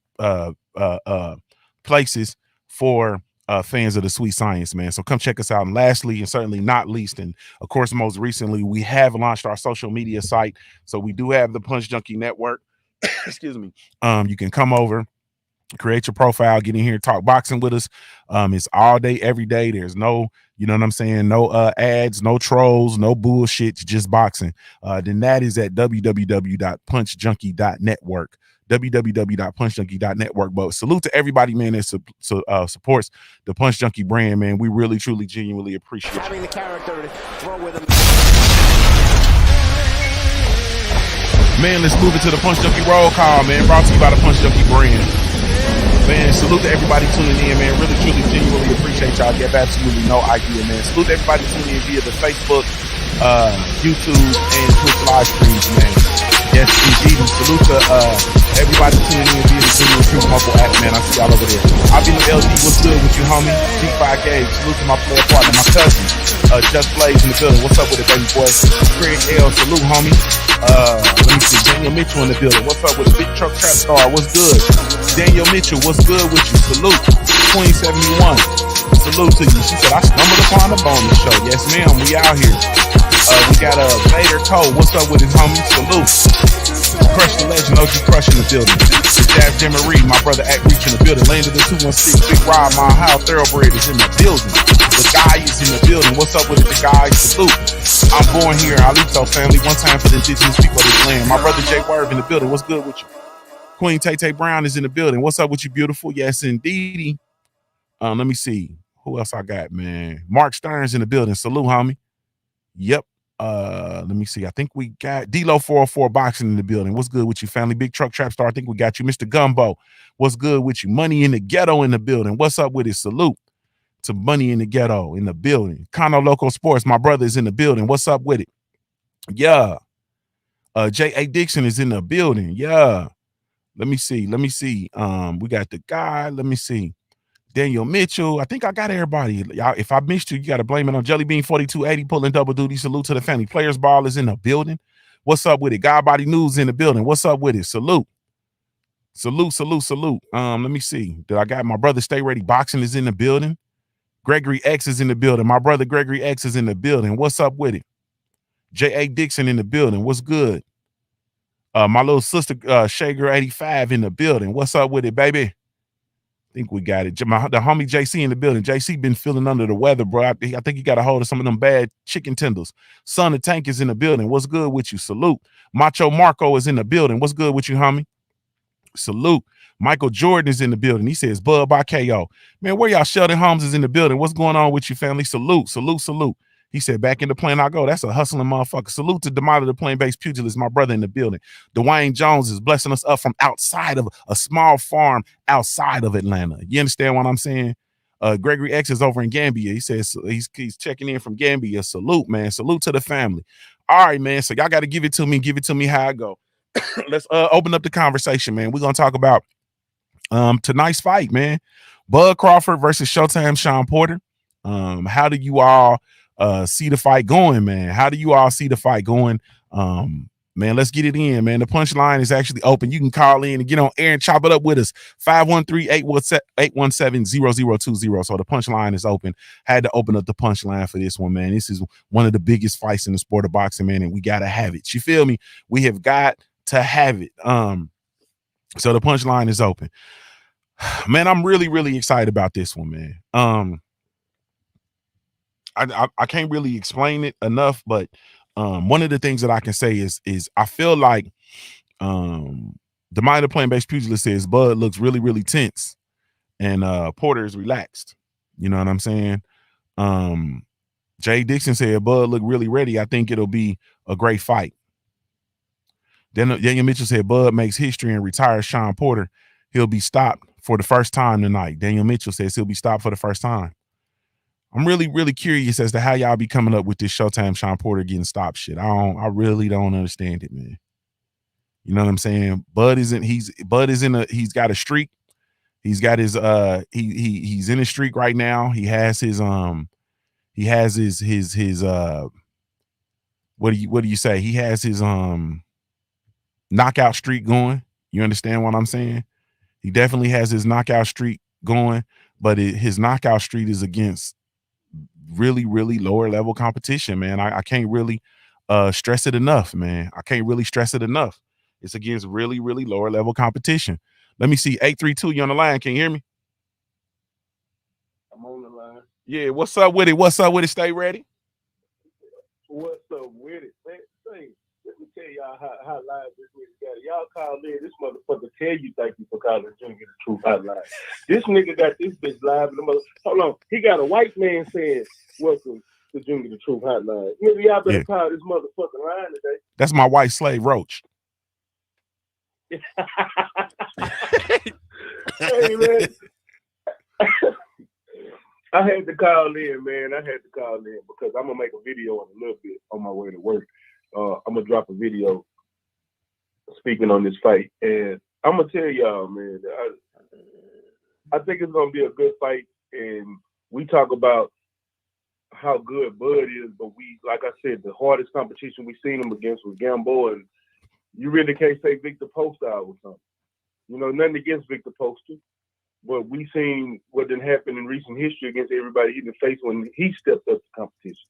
Speaker 4: places for fans of the sweet science, man. So come check us out. And lastly, and certainly not least, and of course, most recently, we have launched our social media site. So we do have the Punch Junkie Network. Excuse me. You can come over, create your profile, get in here, talk boxing with us. It's all day, every day. There's no, you know what I'm saying, no ads, no trolls, no bullshit, just boxing. Then that is at www.punchjunkie.network, www.punchjunkie.network. But salute to everybody, man, that supports the Punch Junkie brand, man. We really, truly, genuinely appreciate it.
Speaker 2: Having the character to throw with him.
Speaker 4: Man, let's move it to the Punch Junkie roll call, man. Brought to you by the Punch Junkie brand. Man, salute to everybody tuning in, man. Really, truly, genuinely appreciate y'all. You have absolutely no idea, man. Salute to everybody tuning in via the Facebook, YouTube, and Twitch live streams, man. Yes, indeed. Salute to everybody tuning in via the Genuine Truth mobile app, man. I see y'all over there. I've been LD. What's good with you, homie? G5 Gage. Salute to my player partner, my cousin, Just Blaze in the building. What's up with it, baby boy? Craig L. Salute, homie. Let me see. Daniel Mitchell in the building. What's up with the Big Truck Trap Star? What's good? Daniel Mitchell, what's good with you? Salute. Queen 71. Salute to you. She said, I stumbled upon a bonus show. Yes, ma'am. We out here. We got Vader Cole. What's up with his homie? Salute. Crush the legend. OG Crush in the building. The Jazz Jimmery, my brother Act Reach in the building. Land of the 216. Big Rob, my house thoroughbred is in the building. The guy is in the building. What's up with it? The guy? Salute. I'm born here. Alito family. One time for the indigenous people of this land. My brother Jay Werv in the building. What's good with you? Queen Tay Brown is in the building. What's up with you, beautiful? Yes, indeedy. Let me see. Who else I got, man? Mark Stearns in the building. Salute, homie. Yep. Let me see. I think we got D-Lo 404 Boxing in the building. What's good with you, family? Big Truck Trap Star. I think we got you. Mr. Gumbo. What's good with you? Money in the Ghetto in the building. What's up with it? Salute to Money in the Ghetto in the building. Cono Loco Sports. My brother is in the building. What's up with it? Yeah. J.A. Dixon is in the building. Yeah. Let me see. We got the guy. Let me see. Daniel Mitchell. I think I got everybody. Y'all, if I missed you, you got to blame it on Jelly Bean 4280 pulling double duty. Salute to the family. Players Ball is in the building. What's up with it? God Body News in the building. What's up with it? Salute. Let me see. Did I got my brother Stay Ready Boxing is in the building. Gregory X is in the building. My brother Gregory X is in the building. What's up with it? J.A. Dixon in the building. What's good? My little sister, Shager 85 in the building. What's up with it, baby? I think we got it. The homie JC in the building. JC been feeling under the weather, bro. I think he got a hold of some of them bad chicken tenders. Son of Tank is in the building. What's good with you? Salute. Macho Marco is in the building. What's good with you, homie? Salute. Michael Jordan is in the building. He says, Bud by KO. Man, where y'all? Sheldon Holmes is in the building. What's going on with you, family? Salute, salute, salute. He said, back in the plane I go. That's a hustling motherfucker. Salute to Demata, the plane-based pugilist, my brother in the building. Dwayne Jones is blessing us up from outside of a small farm outside of Atlanta. You understand what I'm saying? Gregory X is over in Gambia. He says he's checking in from Gambia. Salute, man. Salute to the family. All right, man. So y'all got to give it to me. Give it to me how I go. Let's open up the conversation, man. We're going to talk about tonight's fight, man. Bud Crawford versus Showtime Sean Porter. How do you all see the fight going, man? How do you all see the fight going? Man, let's get it in, man. The punchline is actually open. You can call in and get on air and chop it up with us. 513-817-0020. So the punchline is open. Had to open up the punchline for this one, man. This is one of the biggest fights in the sport of boxing, man, and we got to have it. You feel me? We have got to have it. So the punchline is open. Man, I'm really, really excited about this one, man. I can't really explain it enough, but one of the things that I can say is I feel like the mind of playing-based pugilist says Bud looks really, really tense, and Porter is relaxed. You know what I'm saying? Jay Dixon said Bud looked really ready. I think it'll be a great fight. Then Daniel Mitchell said Bud makes history and retires Sean Porter. He'll be stopped for the first time tonight. Daniel Mitchell says he'll be stopped for the first time. I'm really, really curious as to how y'all be coming up with this Showtime Sean Porter getting stopped shit. I really don't understand it, man. You know what I'm saying? He's got a streak. He's got his he's in a streak right now. He has his what do you say? He has his knockout streak going. You understand what I'm saying? He definitely has his knockout streak going, but his knockout streak is against really, really lower level competition, man. I can't really stress it enough, man. I can't really stress it enough. It's against really, really lower level competition. Let me see. 832, you on the line. Can you hear me?
Speaker 6: I'm on the line.
Speaker 4: Yeah, what's up with it? What's up with it? Stay ready.
Speaker 6: What's up with it? Man, let me tell y'all how live this nigga got it. Y'all call in, this motherfucker tell you thank you for calling Junkie the Truth Hotline. This nigga got this bitch live in the mother. Hold on. He got a white man saying, welcome to Junkie the Truth Hotline. Nigga, y'all better call this motherfucking line today.
Speaker 4: That's my white slave Roach.
Speaker 6: Hey, man. I had to call in, man. I had to call in because I'm going to make a video in a little bit on my way to work. I'm going to drop a video speaking on this fight. And I'm going to tell y'all, man, I think it's going to be a good fight. And we talk about how good Bud is, but like I said, the hardest competition we seen him against was Gamboa. And you really can't say Victor Poster or something. You know, nothing against Victor Poster. But we seen what didn't happen in recent history against everybody he didn't face when he stepped up to competition.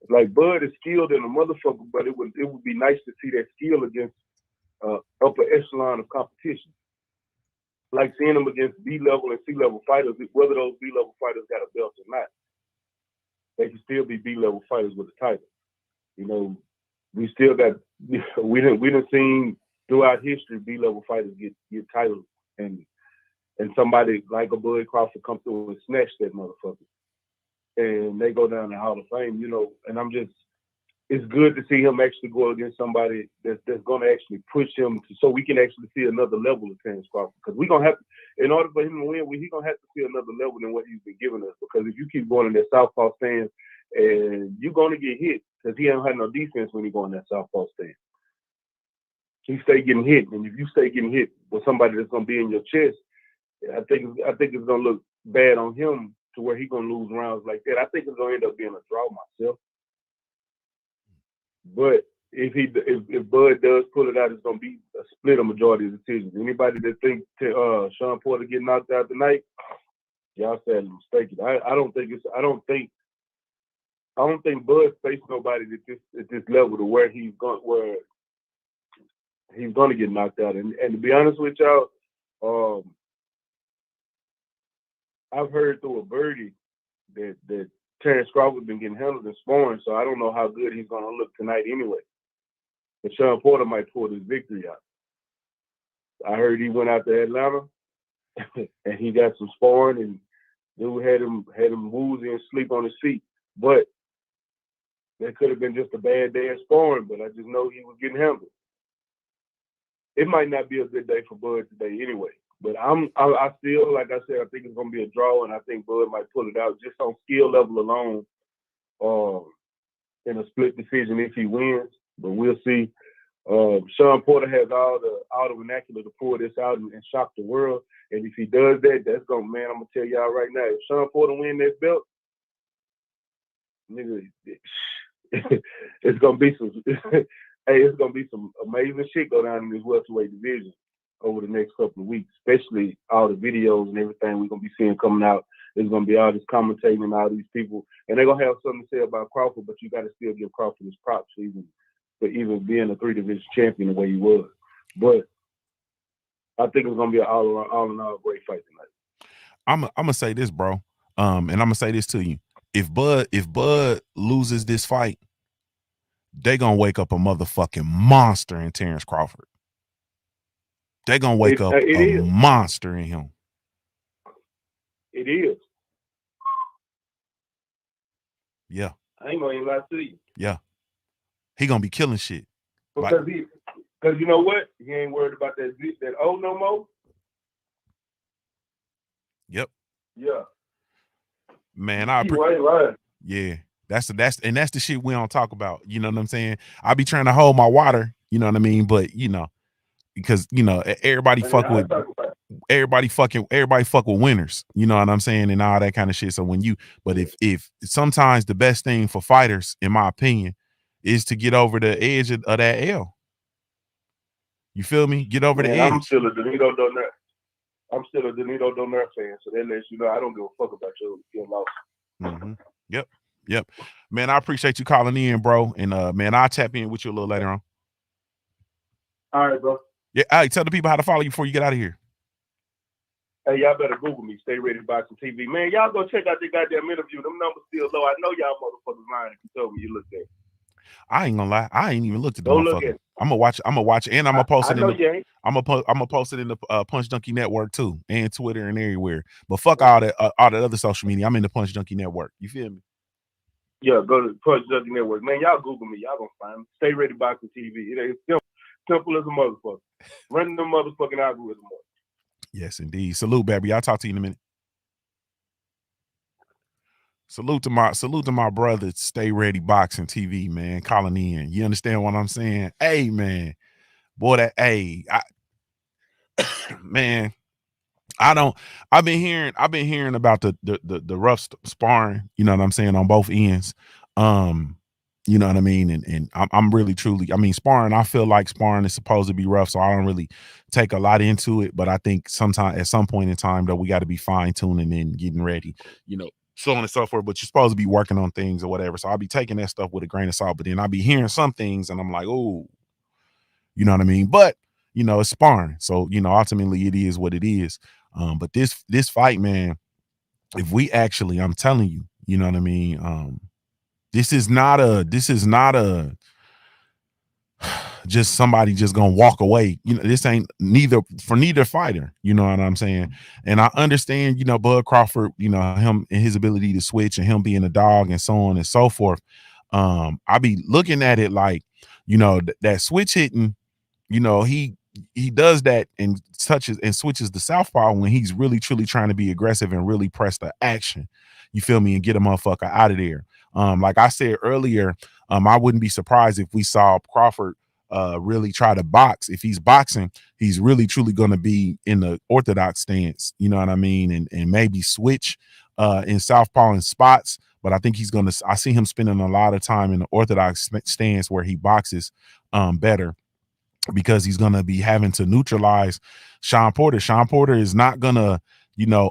Speaker 6: Like Bud is skilled in a motherfucker, but it would be nice to see that skill against upper echelon of competition. Like seeing him against B-level and C-level fighters, whether those B-level fighters got a belt or not, they can still be B-level fighters with a title. You know, we still got we didn't seen throughout history B-level fighters get titles and somebody like a Bud Crawford come through and snatch that motherfucker. And they go down the Hall of Fame, you know, and it's good to see him actually go against somebody that's going to actually push him so we can actually see another level of Terrence Crawford. Because we're going to have to, in order for him to win, he's going to have to see another level than what he's been giving us. Because if you keep going in that southpaw stance, and you're going to get hit because he ain't had no defense when he go in that southpaw stance. He stay getting hit, and if you stay getting hit with somebody that's going to be in your chest, I think it's going to look bad on him to where he's going to lose rounds like that. I think it's going to end up being a draw myself. But if Bud does pull it out, it's going to be a split of majority of decisions. Anybody that thinks Sean Porter get knocked out tonight, y'all sadly mistaken. I don't think Bud faced nobody at this level to where he's going to get knocked out. And to be honest with y'all, I've heard through a birdie that Terrence Crawford been getting handled in sparring, so I don't know how good he's gonna look tonight anyway. But Sean Porter might pull his victory out. I heard he went out to Atlanta and he got some sparring, and dude had him woozy and sleep on his feet. But that could have been just a bad day of sparring, but I just know he was getting handled. It might not be a good day for Bud today anyway. But I still, like I said, I think it's gonna be a draw, and I think Bud might pull it out just on skill level alone, in a split decision if he wins. But we'll see. Sean Porter has all the vernacular to pull this out and shock the world. And if he does that, that's gonna, man, I'm gonna tell y'all right now, if Sean Porter win that belt, nigga, it's gonna be some it's gonna be some amazing shit go down in this welterweight division over the next couple of weeks, especially all the videos and everything we're gonna be seeing coming out. There's gonna be all this commentating and all these people, and they're gonna have something to say about Crawford, but you gotta still give Crawford his props for even being a 3-division champion the way he was. But I think it's gonna be an all in all great fight tonight.
Speaker 4: I'm gonna say this, bro. And I'm gonna say this to you. If Bud loses this fight, they gonna wake up a motherfucking monster in Terrence Crawford. They gonna wake up a monster in him.
Speaker 6: It is.
Speaker 4: Yeah.
Speaker 6: I ain't gonna even lie to you.
Speaker 4: Yeah. He gonna be killing shit.
Speaker 6: Because you know what? He ain't worried about that O no more.
Speaker 4: Yep.
Speaker 6: Yeah.
Speaker 4: Man, yeah. That's the shit we don't talk about. You know what I'm saying? I be trying to hold my water, you know what I mean? But because everybody fuck with winners, you know what I'm saying, and all that kind of shit. So if sometimes the best thing for fighters, in my opinion, is to get over the edge of that L. You feel me? Get over the edge.
Speaker 6: I'm still a Donito Donaire. Fan, so that lets you know I don't give a fuck about your loss.
Speaker 4: Mm-hmm. Yep. Man, I appreciate you calling in, bro. And man, I'll tap in with you a little later on.
Speaker 6: All right, bro.
Speaker 4: Yeah, all right, tell the people how to follow you before you get out of here.
Speaker 6: Hey, y'all better Google me, Stay Ready Boxing TV. Man, y'all go check out the goddamn interview. Them numbers still low. I know y'all motherfuckers lying if you told me you looked at it.
Speaker 4: I ain't gonna lie. I ain't even looked at the
Speaker 6: Go
Speaker 4: motherfucker. I'm gonna watch it, and I'm gonna post it I'm gonna post it in the Punch Junkie Network too, and Twitter and everywhere. But fuck all that other social media. I'm in the Punch Junkie Network. You feel me?
Speaker 6: Yeah, go to Punch Junkie Network. Man, y'all Google me. Y'all gonna find me. Stay Ready Boxing TV. It ain't simple as a motherfucker. Run the motherfucking algorithm up.
Speaker 4: Yes, indeed. Salute, baby. I'll talk to you in a minute. Salute to my brother, Stay Ready Boxing TV, man, calling in. You understand what I'm saying? Hey, man, boy, man, I've been hearing about the rough sparring, you know what I'm saying, on both ends. You know what I mean? And I'm really truly, I mean, sparring, I feel like sparring is supposed to be rough, so I don't really take a lot into it. But I think at some point in time, though, we got to be fine-tuning and getting ready, so on and so forth. But you're supposed to be working on things or whatever. So I'll be taking that stuff with a grain of salt. But then I'll be hearing some things and I'm like, oh, you know what I mean? But it's sparring. So, ultimately it is what it is. But this fight, man, if we actually, I'm telling you, you know what I mean? This is not a just somebody just gonna walk away. This ain't neither fighter, you know what I'm saying? And I understand, Bud Crawford, him and his ability to switch and him being a dog and so on and so forth. I be looking at it like, that switch hitting, he does that and touches and switches the southpaw when he's really truly trying to be aggressive and really press the action. You feel me? And get a motherfucker out of there. Like I said earlier, I wouldn't be surprised if we saw Crawford really try to box. If he's boxing, he's really truly going to be in the orthodox stance. You know what I mean? And maybe switch in southpaw in spots. But I think I see him spending a lot of time in the orthodox stance where he boxes better, because he's going to be having to neutralize Sean Porter. Sean Porter is not going to,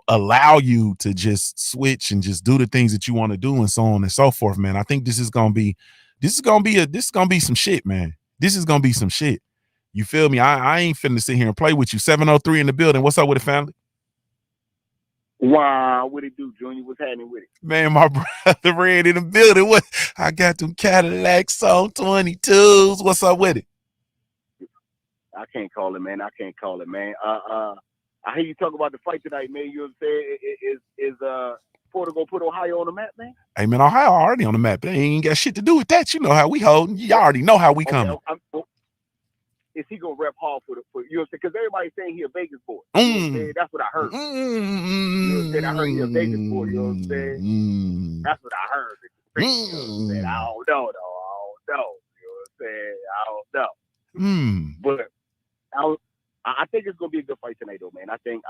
Speaker 4: allow you to just switch and just do the things that you want to do and so on and so forth, man. I think this is going to be some shit, man. This is going to be some shit. You feel me? I ain't finna sit here and play with you. 703 in the building. What's up with it, family?
Speaker 7: Wow, what it do, Junior? What's happening with it?
Speaker 4: Man, my brother Red in the building. What? I got them Cadillacs on 22s. What's up with it?
Speaker 7: I can't call it, man. I hear you talk about the fight tonight, man. You know what I'm saying? Is Porter gonna put Ohio on the map, man?
Speaker 4: Hey, man, Ohio already on the map. They ain't got shit to do with that. You know how we holding. You already know how we coming.
Speaker 7: Is he gonna rep hard for you know what I'm saying? Because everybody's saying he a Vegas boy. You know what I'm saying? That's what I heard. You know what I'm saying? I heard he a Vegas boy. You know what I'm saying? That's what I heard. You know what I'm saying? I don't know, though. I don't know. You know what I'm saying? I don't know. But I think it's gonna be a good fight tonight, though, man. I think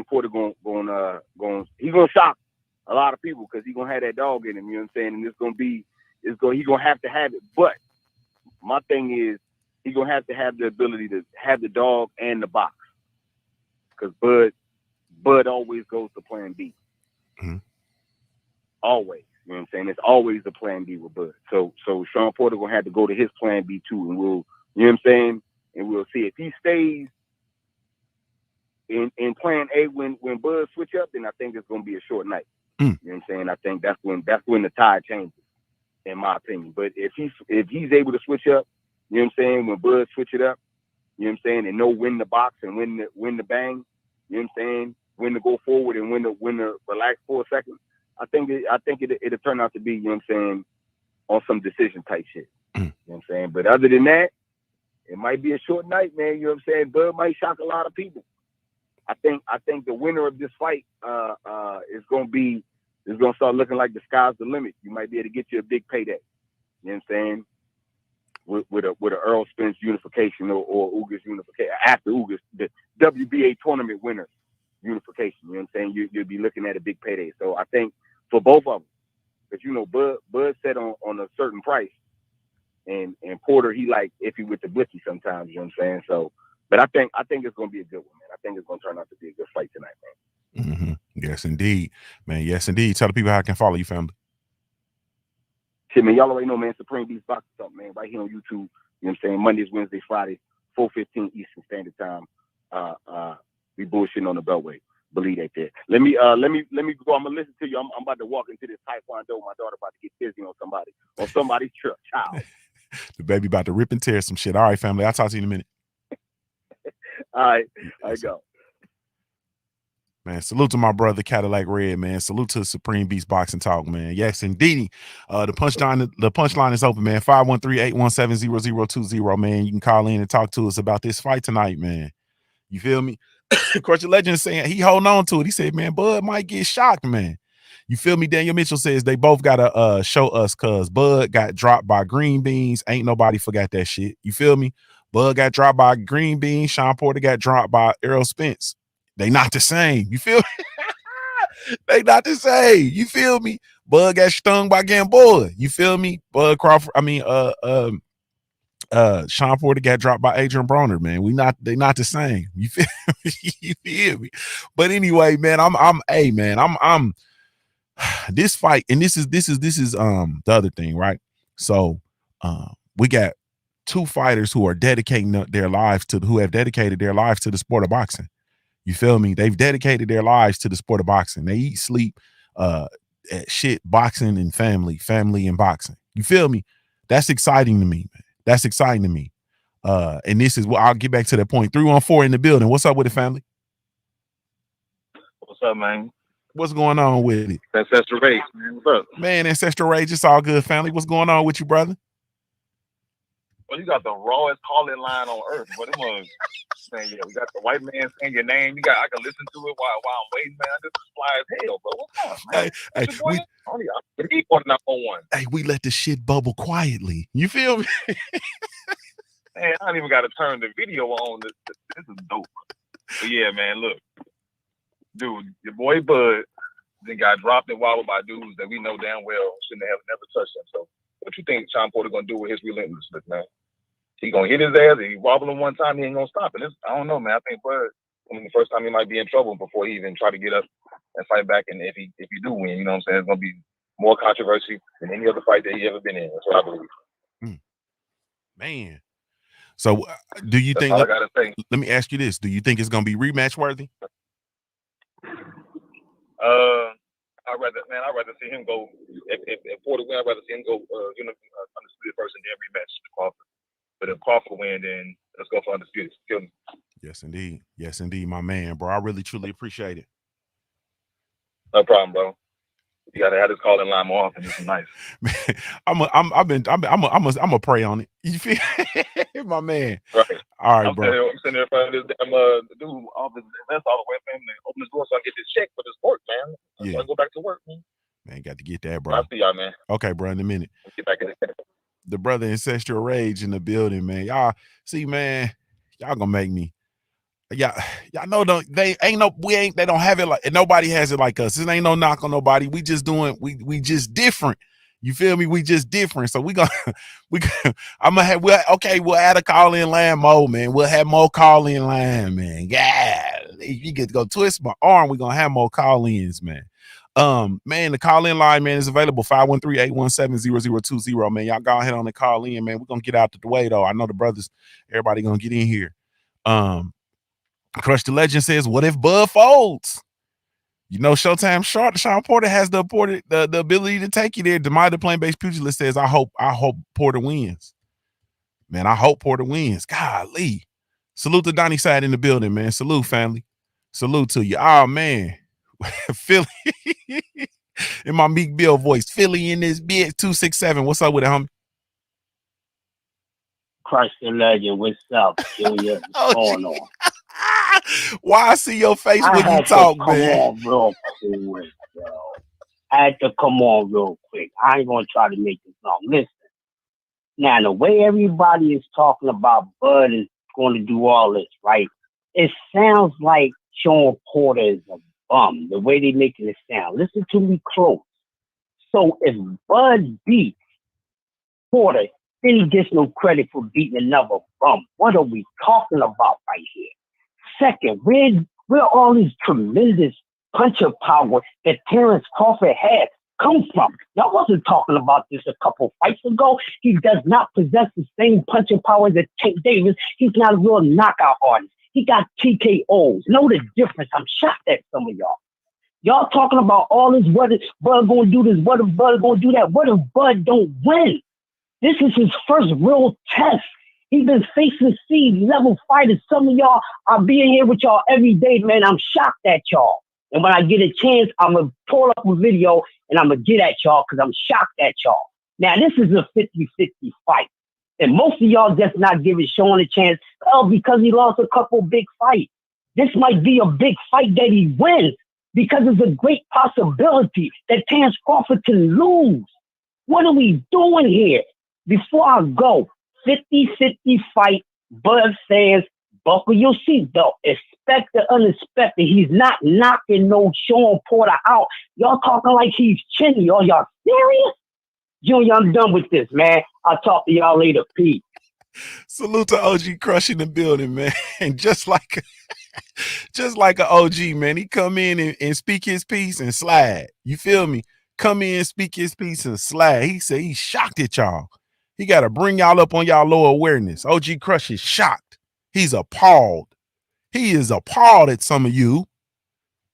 Speaker 7: Porter he's gonna shock a lot of people because he's gonna have that dog in him. You know what I'm saying? And he's gonna have to have it. But my thing is, he's gonna have to have the ability to have the dog and the box, because Bud always goes to Plan B.
Speaker 4: Mm-hmm.
Speaker 7: Always, you know what I'm saying? It's always the Plan B with Bud. So Sean Porter gonna have to go to his Plan B too, and we'll, you know what I'm saying? And we'll see if he stays in Plan A when Bud switch up. Then I think it's gonna be a short night. You know what I'm saying? I think that's when the tide changes, in my opinion. But if he's able to switch up, you know what I'm saying, when Bud switch it up, you know what I'm saying, and know when to box and when to bang, you know what I'm saying, when to go forward and when to relax for a second, I think it'll turn out to be, you know what I'm saying, on some decision type shit. You know what I'm saying? But other than that, it might be a short night, man. You know what I'm saying? Bud might shock a lot of people. I think the winner of this fight is gonna start looking like the sky's the limit. You might be able to get you a big payday. You know what I'm saying? With a Earl Spence unification or Ugas unification after Ugas, the WBA tournament winner unification. You know what I'm saying? You'll be looking at a big payday. So I think for both of them, because you know Bud set on a certain price, and Porter he like iffy with the blicky sometimes. You know what I'm saying? So, but I think it's gonna be a good one, man. I think it's gonna turn out to be a good fight tonight, man.
Speaker 4: Mm-hmm. Yes, indeed, man. Yes, indeed. Tell the people how I can follow you, family.
Speaker 7: Shit, man, y'all already know, man. Supreme Beast Boxing Talk, man. Right here on YouTube. You know what I'm saying? Mondays, Wednesdays, Fridays, 4:15 Eastern Standard Time. We bullshitting on the Beltway. Believe that there. Let me go. I'm gonna listen to you. I'm about to walk into this taekwondo. My daughter about to get busy on somebody's child.
Speaker 4: The baby about to rip and tear some shit. All right, family. I'll talk to you in a minute.
Speaker 7: All right, I go.
Speaker 4: Man, salute to my brother Cadillac Red, man. Salute to Supreme Beast Boxing Talk, man. Yes, indeed. The punchline is open, man. 513-817-0020, man. You can call in and talk to us about this fight tonight, man. You feel me? Of course, your legend is saying he holding on to it. He said, man, Bud might get shocked, man. You feel me? Daniel Mitchell says they both gotta show us, cause Bud got dropped by green beans. Ain't nobody forgot that shit. You feel me? Bud got dropped by green beans. Sean Porter got dropped by Errol Spence. They not the same. You feel me? They not the same. You feel me? Bud got stung by Gamboa. You feel me? Bud Crawford. I mean, Sean Porter got dropped by Adrian Broner, man. They not the same. You feel me? You feel me? But anyway, man, I'm this fight, and this is the other thing, right? So we got two fighters who are who have dedicated their lives to the sport of boxing. You feel me? They've dedicated their lives to the sport of boxing. They eat, sleep, shit, boxing and family and boxing. You feel me? That's exciting to me, man. That's exciting to me. And this is what I'll get back to that point. 314 in the building. What's up with it, family?
Speaker 8: What's up, man?
Speaker 4: What's going on with it?
Speaker 8: Ancestral Rage, man. What's up?
Speaker 4: Man, Ancestral Rage, it's all good, family. What's going on with you, brother?
Speaker 8: Well, you got the rawest calling line on earth. But it was, man, yeah, we got the white man saying your name. I can listen to it while I'm waiting, man. This is fly as hell, bro. What's up, man?
Speaker 4: We let the shit bubble quietly. You feel me?
Speaker 8: Man, I don't even got to turn the video on. This is dope. But yeah, man, look. Dude, your boy Bud then got dropped and wobbled by dudes that we know damn well shouldn't have never touched him. So what you think Sean Porter gonna do with his relentlessness, man? He gonna hit his ass, he wobble him one time, he ain't gonna stop it. I don't know, man. I think Bud, the first time he might be in trouble before he even try to get up and fight back. And if he do win, you know what I'm saying, it's gonna be more controversy than any other fight that he ever been in. That's what I believe.
Speaker 4: Man. So do you think,
Speaker 8: all I gotta say.
Speaker 4: Let me ask you this. Do you think it's gonna be rematch worthy?
Speaker 8: I'd rather see him go. If Porter win, I'd rather see him go. Undisputed first and then rematch Crawford. But if Crawford win, then let's go for undisputed. Kill me.
Speaker 4: Yes, indeed, my man, bro. I really truly appreciate it.
Speaker 8: No problem, bro. You gotta have this call in line more often. It's nice.
Speaker 4: Man, I'm a pray on it. You feel my man?
Speaker 8: Right.
Speaker 4: All right,
Speaker 8: I'm
Speaker 4: bro.
Speaker 8: sitting there in front of this damn dude off his invest all the way for him to open his door so I can get this check for this work, man.
Speaker 4: Yeah.
Speaker 8: So I go back to work, man.
Speaker 4: Man, got to get that, bro.
Speaker 8: I'll see y'all, man.
Speaker 4: Okay, bro, in a minute.
Speaker 8: Let's get back in the
Speaker 4: The brother Ancestral Rage in the building, man. Y'all see, man, y'all gonna make me. Y'all know they don't have it like nobody has it like us. This ain't no knock on nobody. We just doing we just different. You feel me? We just different. So we'll add a call in line more, man. We'll have more call in line, man. Yeah, you get to go twist my arm. We're gonna have more call ins, man. Man, the call in line, man, is available 513-817-0020, man. Y'all go ahead on the call in, man. We're gonna get out the way though. I know the brothers, everybody gonna get in here. Crush the Legend says, what if Bud folds? You know, Showtime Sean Porter has the ability to take you there. Demai, the Plain-Based Pugilist, says, I hope Porter wins. Man, I hope Porter wins. Golly. Salute to Donnie Side in the building, man. Salute, family. Salute to you. Oh, man. Philly. In my Meek Bill voice. Philly in this bit. 267. What's up with it, homie?
Speaker 9: Crush the Legend. What's up, Junior? What's going on?
Speaker 4: Why I see your face when you talk, man?
Speaker 9: Come on real quick, bro. I had to come on real quick. I ain't gonna try to make this long. Listen. Now, the way everybody is talking about Bud is going to do all this, right? It sounds like Sean Porter is a bum, the way they making it sound. Listen to me close. So if Bud beats Porter, then he gets no credit for beating another bum. What are we talking about right here? Second, where all this tremendous puncher power that Terrence Crawford had come from? Y'all wasn't talking about this a couple fights ago. He does not possess the same punching power that Tank Davis. He's not a real knockout artist. He got TKOs. Know the difference. I'm shocked at some of y'all. Y'all talking about all this, what if Bud gonna do this, what if Bud gonna do that, what if Bud don't win? This is his first real test. He's been facing C-level fighters. Some of y'all are being here with y'all every day, man. I'm shocked at y'all. And when I get a chance, I'm going to pull up a video and I'm going to get at y'all because I'm shocked at y'all. Now, this is a 50-50 fight. And most of y'all just not giving Sean a chance. Oh, because he lost a couple big fights. This might be a big fight that he wins because it's a great possibility that Terrence Crawford can lose. What are we doing here? Before I go, 50-50 fight, Bud fans, buckle your seatbelt. Expect the unexpected. He's not knocking no Sean Porter out. Y'all talking like he's chinny. Are y'all serious? Junior, I'm done with this, man. I'll talk to y'all later. Peace.
Speaker 4: Salute to OG Crush in the building, man. And just like an OG, man, he come in and speak his piece and slide. You feel me? Come in, speak his piece and slide. He said he's shocked at y'all. He got to bring y'all up on y'all low awareness. OG Crush is shocked. He's appalled. He is appalled at some of you.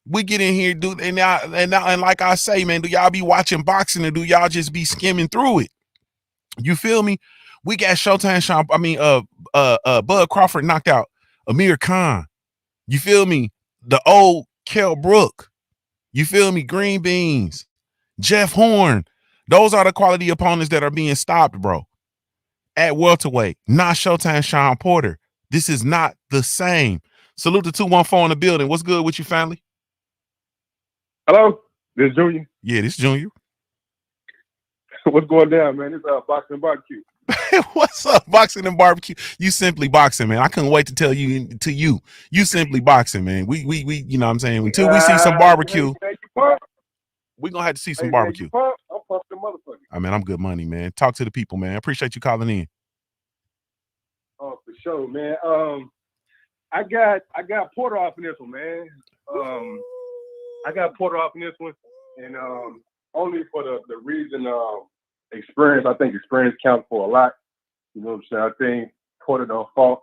Speaker 4: We get in here, dude, and like I say, man, do y'all be watching boxing or do y'all just be skimming through it? You feel me? We got Bud Crawford knocked out Amir Khan. You feel me? The old Kell Brook. You feel me? Green Beans. Jeff Horn. Those are the quality opponents that are being stopped, bro. At welterweight, not Showtime Sean Porter. This is not the same. Salute to 214 in the building. What's good with you, family?
Speaker 6: Hello, this is Junior.
Speaker 4: Yeah, this is Junior.
Speaker 6: What's going down, man? It's Boxing Barbecue.
Speaker 4: What's up, Boxing and Barbecue? You simply boxing, man. I couldn't wait to tell you You simply boxing, man. We you know what I'm saying? Until we see some barbecue, we're gonna have to see some barbecue.
Speaker 6: I'm pumped the motherfucker.
Speaker 4: I mean, I'm good money, man. Talk to the people, man. Appreciate you calling in.
Speaker 6: Oh, for sure, man. I got Porter off in this one, man. I got Porter off in this one, and only for the reason experience. I think experience counts for a lot. You know what I'm saying? I think Porter done fought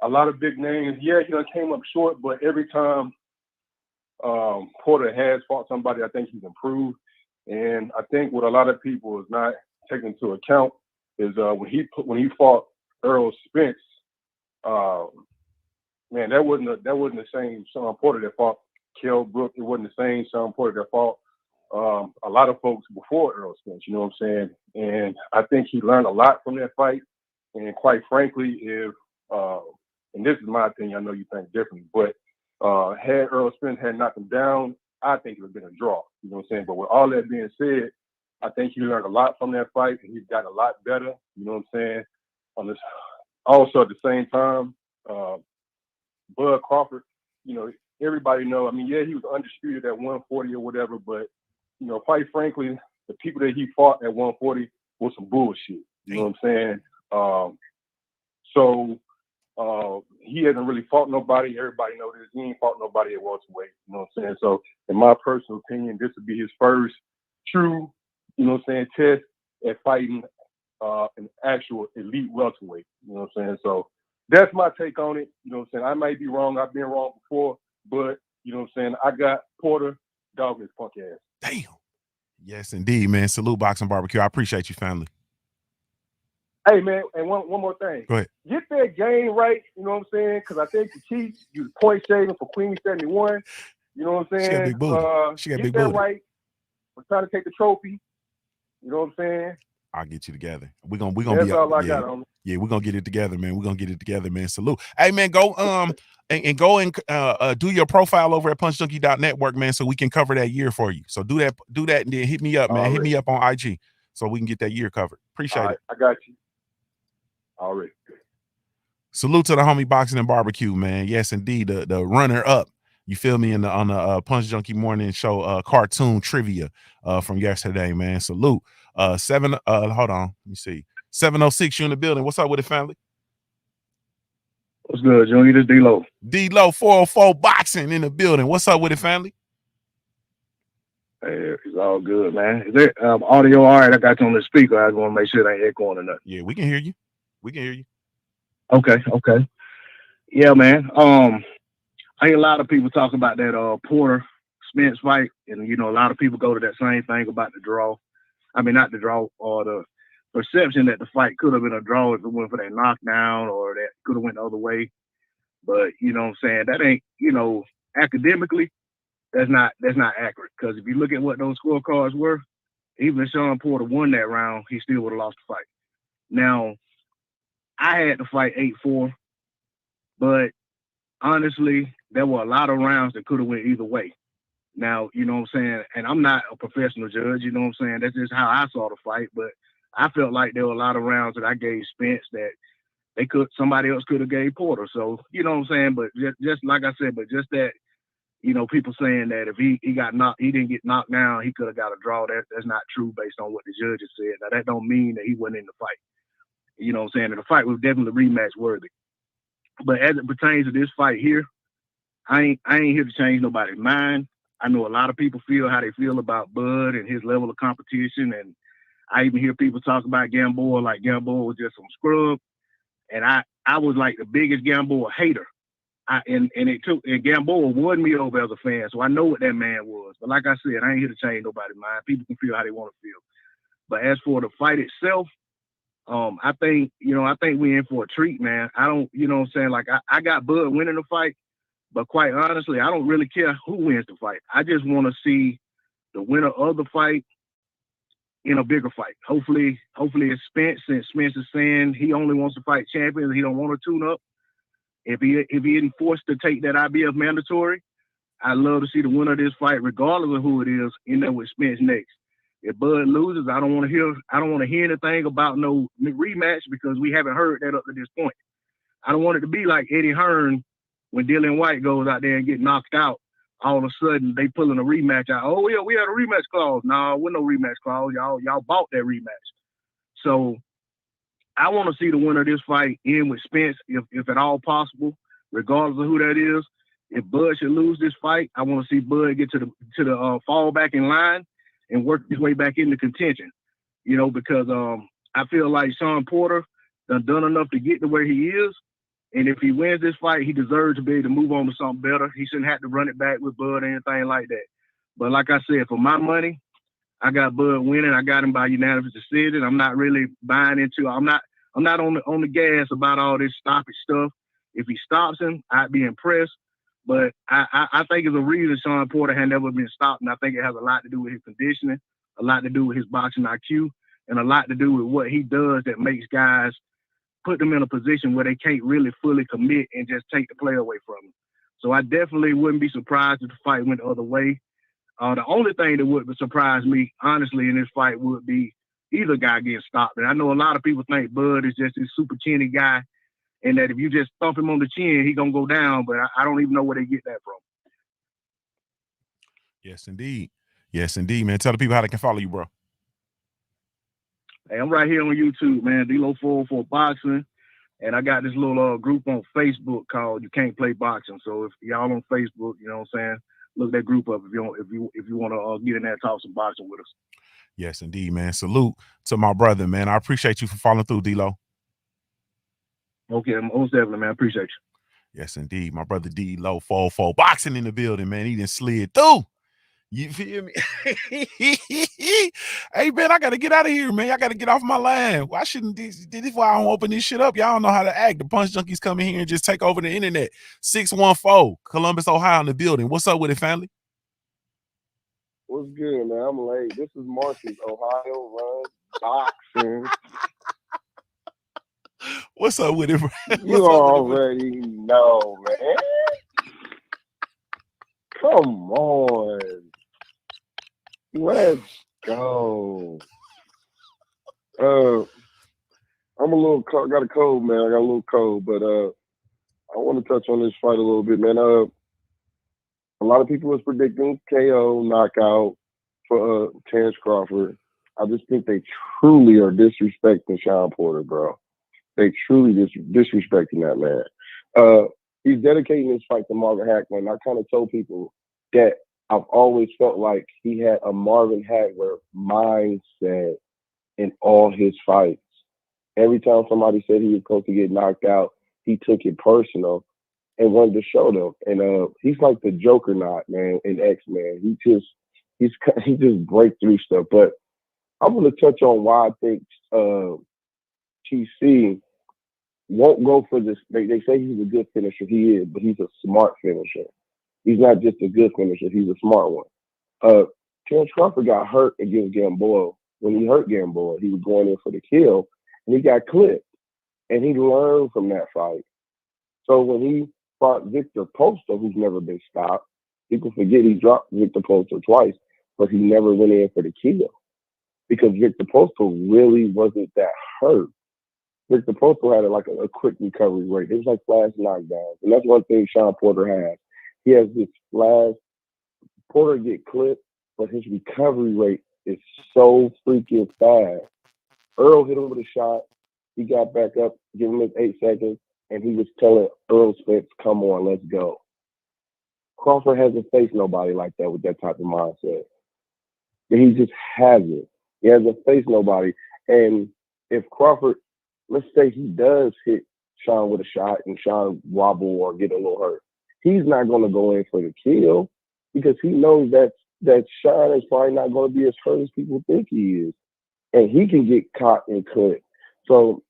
Speaker 6: a lot of big names. Yeah, he done came up short, but every time Porter has fought somebody. I think he's improved. And I think what a lot of people is not taking into account is when he fought Earl Spence, man, that wasn't the same Sean Porter that fought Kell Brook. It wasn't the same Sean Porter that fought a lot of folks before Earl Spence. You know what I'm saying? And I think he learned a lot from that fight. And quite frankly, if and this is my opinion, I know you think differently, but had Earl Spence had knocked him down, I think it would have been a draw. You know what I'm saying? But with all that being said, I think he learned a lot from that fight, and he's gotten a lot better. You know what I'm saying? Also, at the same time, Bud Crawford, you know, everybody know. I mean, yeah, he was undisputed at 140 or whatever, but you know, quite frankly, the people that he fought at 140 was some bullshit. You know what I'm saying? He hasn't really fought nobody. Everybody knows this. He ain't fought nobody at welterweight. You know what I'm saying? So, in my personal opinion, this would be his first true, you know what I'm saying, test at fighting an actual elite welterweight. You know what I'm saying? So, that's my take on it. You know what I'm saying? I might be wrong. I've been wrong before, but you know what I'm saying? I got Porter dogging his punk ass.
Speaker 4: Damn. Yes, indeed, man. Salute Boxing Barbecue. I appreciate you, family.
Speaker 6: Hey, man, and one more thing.
Speaker 4: Go ahead.
Speaker 6: Get that game right, you know what I'm saying? Because I think the Chiefs use point shaving for Queen 71. You know what I'm saying?
Speaker 4: She got big booty. She got
Speaker 6: get
Speaker 4: big
Speaker 6: that
Speaker 4: booty.
Speaker 6: right. We're trying to take the trophy. You know what I'm saying?
Speaker 4: I'll get you together. We're gonna
Speaker 6: That's
Speaker 4: be
Speaker 6: all I
Speaker 4: yeah,
Speaker 6: got on it.
Speaker 4: Yeah, we're gonna get it together, man. We're gonna get it together, man. Salute. Hey, man, go and go and do your profile over at punchjunkie.network, man, so we can cover that year for you. So do that, and then hit me up, man. Hit me up on IG so we can get that year covered. Appreciate it.
Speaker 6: I got you. All right.
Speaker 4: Salute to the homie Boxing and Barbecue, man. Yes, indeed. The runner up. You feel me on the Punch Junkie morning show cartoon trivia from yesterday, man. Salute. Hold on. Let me see. 706, you in the building. What's up with it, family?
Speaker 10: What's good, Junkie? This D-Lo.
Speaker 4: D-Lo 404 Boxing in the building. What's up with it, family?
Speaker 10: Hey, it's all good, man. Is there audio all right? I got you on the speaker. I just want to make sure it ain't echoing or nothing.
Speaker 4: Yeah, we can hear you. We can hear you.
Speaker 10: Okay. Yeah, man. I hear a lot of people talk about that Porter Spence fight, and you know, a lot of people go to that same thing about the draw. I mean, not the draw, or the perception that the fight could have been a draw if it went for that knockdown, or that could have went the other way. But you know what I'm saying? That ain't, you know, academically, that's not accurate. Because if you look at what those scorecards were, even if Sean Porter won that round, he still would have lost the fight. Now, I had to fight 8-4, but honestly, there were a lot of rounds that could have went either way. Now, you know what I'm saying? And I'm not a professional judge, you know what I'm saying? That's just how I saw the fight. But I felt like there were a lot of rounds that I gave Spence that somebody else could have gave Porter. So, you know what I'm saying? But just like I said, but just that, you know, people saying that if he didn't get knocked down, he could have got a draw. That's not true based on what the judges said. Now, that don't mean that he wasn't in the fight. You know what I'm saying? And the fight was definitely rematch worthy. But as it pertains to this fight here, I ain't here to change nobody's mind. I know a lot of people feel how they feel about Bud and his level of competition. And I even hear people talk about Gamboa like Gamboa was just some scrub. And I was like the biggest Gamboa hater. And Gamboa won me over as a fan. So I know what that man was. But like I said, I ain't here to change nobody's mind. People can feel how they want to feel. But as for the fight itself, I think we in for a treat, man. I don't, you know what I'm saying? Like I got Bud winning the fight, but quite honestly, I don't really care who wins the fight. I just want to see the winner of the fight in a bigger fight. Hopefully it's Spence, since Spence is saying he only wants to fight champions. He don't want to tune up. If he isn't forced to take that IBF mandatory, I'd love to see the winner of this fight, regardless of who it is, end up with Spence next. If Bud loses, I don't want to hear anything about no rematch, because we haven't heard that up to this point. I don't want it to be like Eddie Hearn when Dillian White goes out there and get knocked out. All of a sudden they pulling a rematch out. Oh yeah, we had a rematch clause. No, with no rematch clause. Y'all bought that rematch. So I want to see the winner of this fight in with Spence, if at all possible, regardless of who that is. If Bud should lose this fight, I want to see Bud get to the fall back in line and work his way back into contention, you know, because I feel like Sean Porter done enough to get to where he is. And if he wins this fight, he deserves to be able to move on to something better. He shouldn't have to run it back with Bud or anything like that. But like I said, for my money, I got Bud winning. I got him by unanimous decision. I'm not really buying into. I'm not on the gas about all this stoppage stuff. If he stops him, I'd be impressed. But I think there's a reason Shawn Porter had never been stopped, and I think it has a lot to do with his conditioning, a lot to do with his boxing IQ, and a lot to do with what he does that makes guys put them in a position where they can't really fully commit and just take the play away from them. So I definitely wouldn't be surprised if the fight went the other way. The only thing that would surprise me, honestly, in this fight would be either guy getting stopped. And I know a lot of people think Bud is just this super chinny guy, and that if you just thump him on the chin, he's going to go down. But I don't even know where they get that from.
Speaker 4: Yes, indeed. Yes, indeed, man. Tell the people how they can follow you, bro.
Speaker 10: Hey, I'm right here on YouTube, man. D-Lo 404 Boxing. And I got this little group on Facebook called You Can't Play Boxing. So if y'all on Facebook, you know what I'm saying, look that group up if you want to get in there and talk some boxing with us.
Speaker 4: Yes, indeed, man. Salute to my brother, man. I appreciate you for following through, D-Lo.
Speaker 10: Okay, most definitely, man. I appreciate you.
Speaker 4: Yes, indeed. My brother D-Lo 404 Boxing in the building, man. He done slid through. You feel me? Hey, man, I got to get out of here, man. I got to get off my line. Why shouldn't this is why I don't open this shit up. Y'all don't know how to act. The Punch Junkies come in here and just take over the internet. 614, Columbus, Ohio in the building. What's up with it, family?
Speaker 11: What's good, man? I'm late. This is Marcus, Ohio Run Boxing.
Speaker 4: What's up with it, bro?
Speaker 11: You already know, man. Come on. Let's go. I'm a little got a cold, man. I got a little cold, but I want to touch on this fight a little bit, man. A lot of people was predicting KO knockout for Terrence Crawford. I just think they truly are disrespecting Shawn Porter, bro. They truly disrespecting that man. He's dedicating this fight to Marvin Hagler. I kind of told people that I've always felt like he had a Marvin Hagler mindset in all his fights. Every time somebody said he was supposed to get knocked out, he took it personal and wanted to show them. And he's like the Joker knot, man, in X-Men. He just break through stuff. But I want to touch on why I think TC won't go for this. They say he's a good finisher. He is, but he's a smart finisher. He's not just a good finisher. He's a smart one. Terrence Crawford got hurt against Gamboa. When he hurt Gamboa, he was going in for the kill, and he got clipped. And he learned from that fight. So when he fought Victor Poster, who's never been stopped, people forget he dropped Victor Poster twice, but he never went in for the kill because Victor Poster really wasn't that hurt. Victor Poster had a quick recovery rate. It was like flash knockdowns. And that's one thing Shawn Porter has. He has this flash. Porter get clipped, but his recovery rate is so freaking fast. Earl hit him with a shot. He got back up, give him his 8 seconds, and he was telling Earl Spence, come on, let's go. Crawford hasn't faced nobody like that with that type of mindset. He just hasn't. He hasn't faced nobody. And if Crawford, let's say he does hit Shawn with a shot and Shawn wobble or get a little hurt, he's not going to go in for the kill because he knows that Shawn is probably not going to be as hurt as people think he is. And he can get caught and cut. So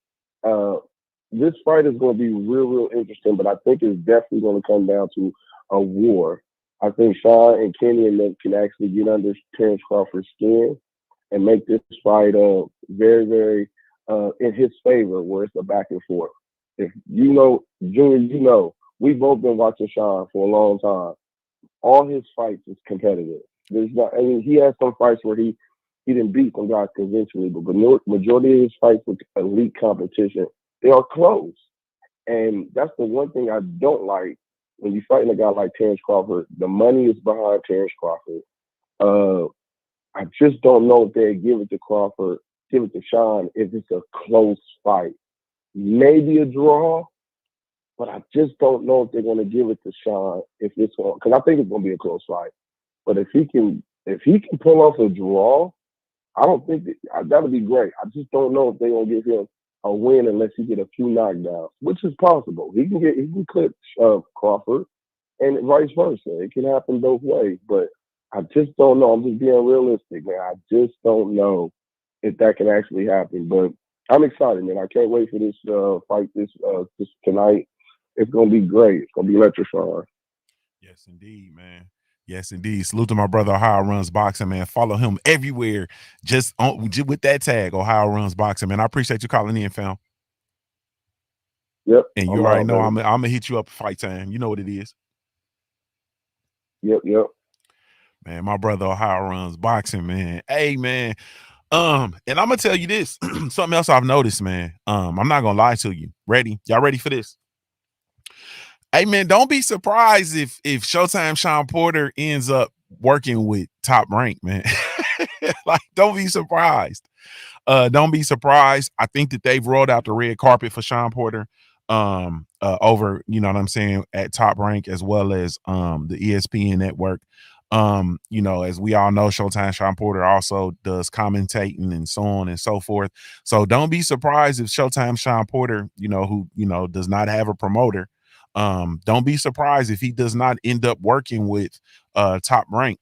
Speaker 11: this fight is going to be real, real interesting, but I think it's definitely going to come down to a war. I think Shawn and Kenny and them can actually get under Terrence Crawford's skin and make this fight very, very in his favor, where it's a back and forth. If you know, Junior, we've both been watching Shawn for a long time. All his fights is competitive. He has some fights where he didn't beat some guys conventionally, but the majority of his fights with elite competition, they are close. And that's the one thing I don't like when you're fighting a guy like Terrence Crawford. The money is behind Terrence Crawford. I just don't know if they give it to Shawn if it's a close fight. Maybe a draw, but I just don't know if they're going to give it to Shawn if it's on, because I think it's going to be a close fight. But if he can pull off a draw, I don't think that would be great. I just don't know if they're going to give him a win unless he get a few knockdowns, which is possible. He can clip Crawford, and vice versa. It can happen both ways, but I just don't know. I'm just being realistic, man. I just don't know if that can actually happen. But I'm excited, man. I can't wait for this fight this tonight. It's gonna be great. It's gonna be electrifying.
Speaker 4: Yes, indeed, man. Yes, indeed. Salute to my brother Ohio Runs Boxing, man. Follow him everywhere. Just with that tag, Ohio Runs Boxing, man. I appreciate you calling in, fam.
Speaker 11: Yep.
Speaker 4: And you already know I'm gonna hit you up at fight time. You know what it is.
Speaker 11: Yep.
Speaker 4: Man, my brother Ohio Runs Boxing, man. Hey, man. And I'm gonna tell you this. Something else I've noticed, man. I'm not gonna lie to you. Ready? Y'all ready for this? Hey, man, don't be surprised if Showtime Sean Porter ends up working with Top Rank, man. Like, don't be surprised. Don't be surprised. I think that they've rolled out the red carpet for Sean Porter over, you know what I'm saying, at Top Rank, as well as the ESPN network. You know, as we all know, Showtime Sean Porter also does commentating and so on and so forth. So don't be surprised if Showtime Sean Porter, you know, who, you know, does not have a promoter, don't be surprised if he does not end up working with Top Rank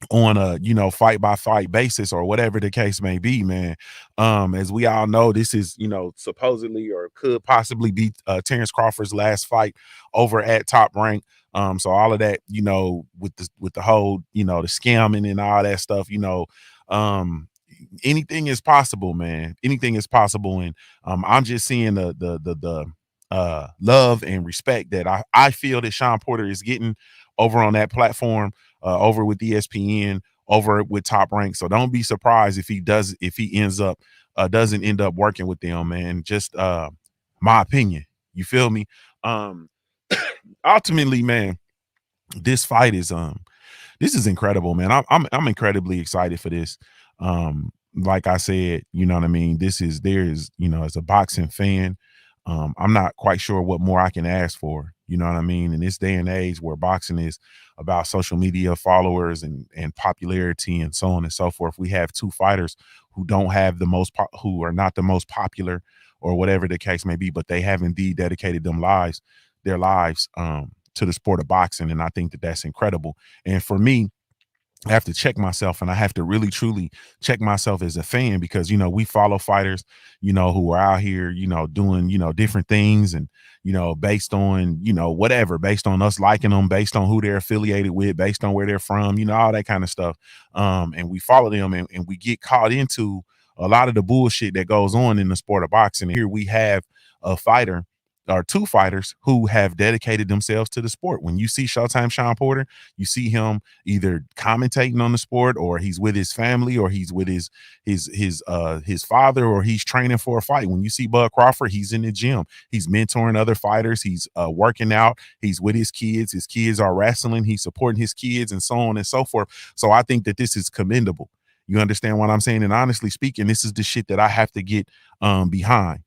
Speaker 4: on a, you know, fight by fight basis or whatever the case may be, man. As we all know, this is, you know, supposedly or could possibly be Terrence Crawford's last fight over at Top Rank. So all of that, you know, with the whole, you know, the scamming and all that stuff, you know, anything is possible, man. Anything is possible. And I'm just seeing the love and respect that I feel that Sean Porter is getting over on that platform, over with ESPN, over with Top Rank. So don't be surprised if he doesn't end up working with them, man. Just my opinion. You feel me? Ultimately, man, this fight is this is incredible, man. I'm incredibly excited for this. Like I said, you know what I mean? There's, you know, as a boxing fan, I'm not quite sure what more I can ask for. You know what I mean? In this day and age where boxing is about social media followers and popularity and so on and so forth, we have two fighters who don't have who are not the most popular or whatever the case may be, but they have indeed dedicated their lives to the sport of boxing. And I think that that's incredible. And for me, I have to check myself, and I have to really truly check myself as a fan, because, you know, we follow fighters, you know, who are out here, you know, doing, you know, different things, and, you know, based on, you know, whatever, based on us liking them, based on who they're affiliated with, based on where they're from, you know, all that kind of stuff. And we follow them, and we get caught into a lot of the bullshit that goes on in the sport of boxing. And here we have a fighter, or two fighters, who have dedicated themselves to the sport. When you see Showtime Sean Porter, you see him either commentating on the sport, or he's with his family, or he's with his father, or he's training for a fight. When you see Bud Crawford, he's in the gym, he's mentoring other fighters, he's working out, he's with his kids are wrestling, he's supporting his kids, and so on and so forth. So I think that this is commendable. You understand what I'm saying? And honestly speaking, this is the shit that I have to get behind.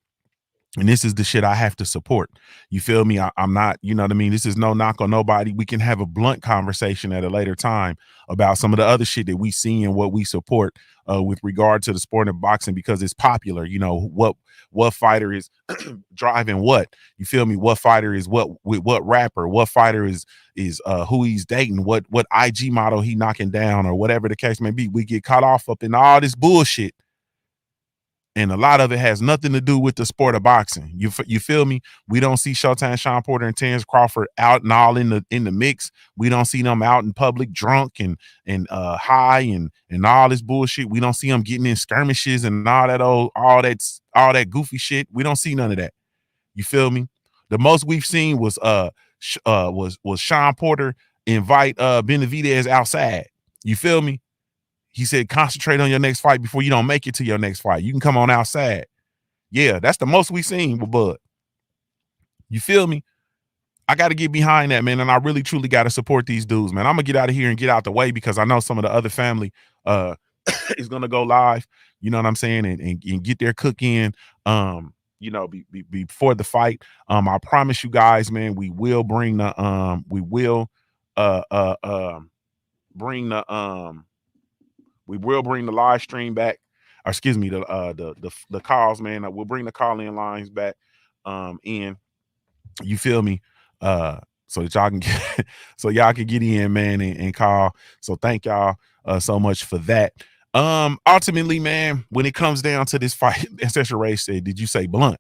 Speaker 4: And this is the shit I have to support. You feel me? I'm not, you know what I mean? This is no knock on nobody. We can have a blunt conversation at a later time about some of the other shit that we see and what we support with regard to the sport of boxing, because it's popular. You know, what fighter is driving what? You feel me? What fighter is with what rapper? What fighter is who he's dating? What IG model he knocking down, or whatever the case may be. We get caught off up in all this bullshit, and a lot of it has nothing to do with the sport of boxing. You feel me? We don't see Showtime Sean Porter and Terrence Crawford out and all in the mix. We don't see them out in public drunk and high and all this bullshit. We don't see them getting in skirmishes and all that goofy shit. We don't see none of that. You feel me? The most we've seen was Sean Porter invite Benavidez outside. You feel me? He said, concentrate on your next fight before you don't make it to your next fight. You can come on outside. Yeah, that's the most we've seen with Bud. You feel me? I got to get behind that, man. And I really, truly got to support these dudes, man. I'm going to get out of here and get out the way, because I know some of the other family is going to go live, you know what I'm saying, and get their cook in, you know, before the fight. I promise you guys, man, we will bring the bring the live stream back. or excuse me, the calls, man. We'll bring the call in lines back in. You feel me? So that y'all can get, so y'all can get in, man, and call. So thank y'all so much for that. Ultimately, man, when it comes down to this fight, Ancestral Ray said, "Did you say blunt?"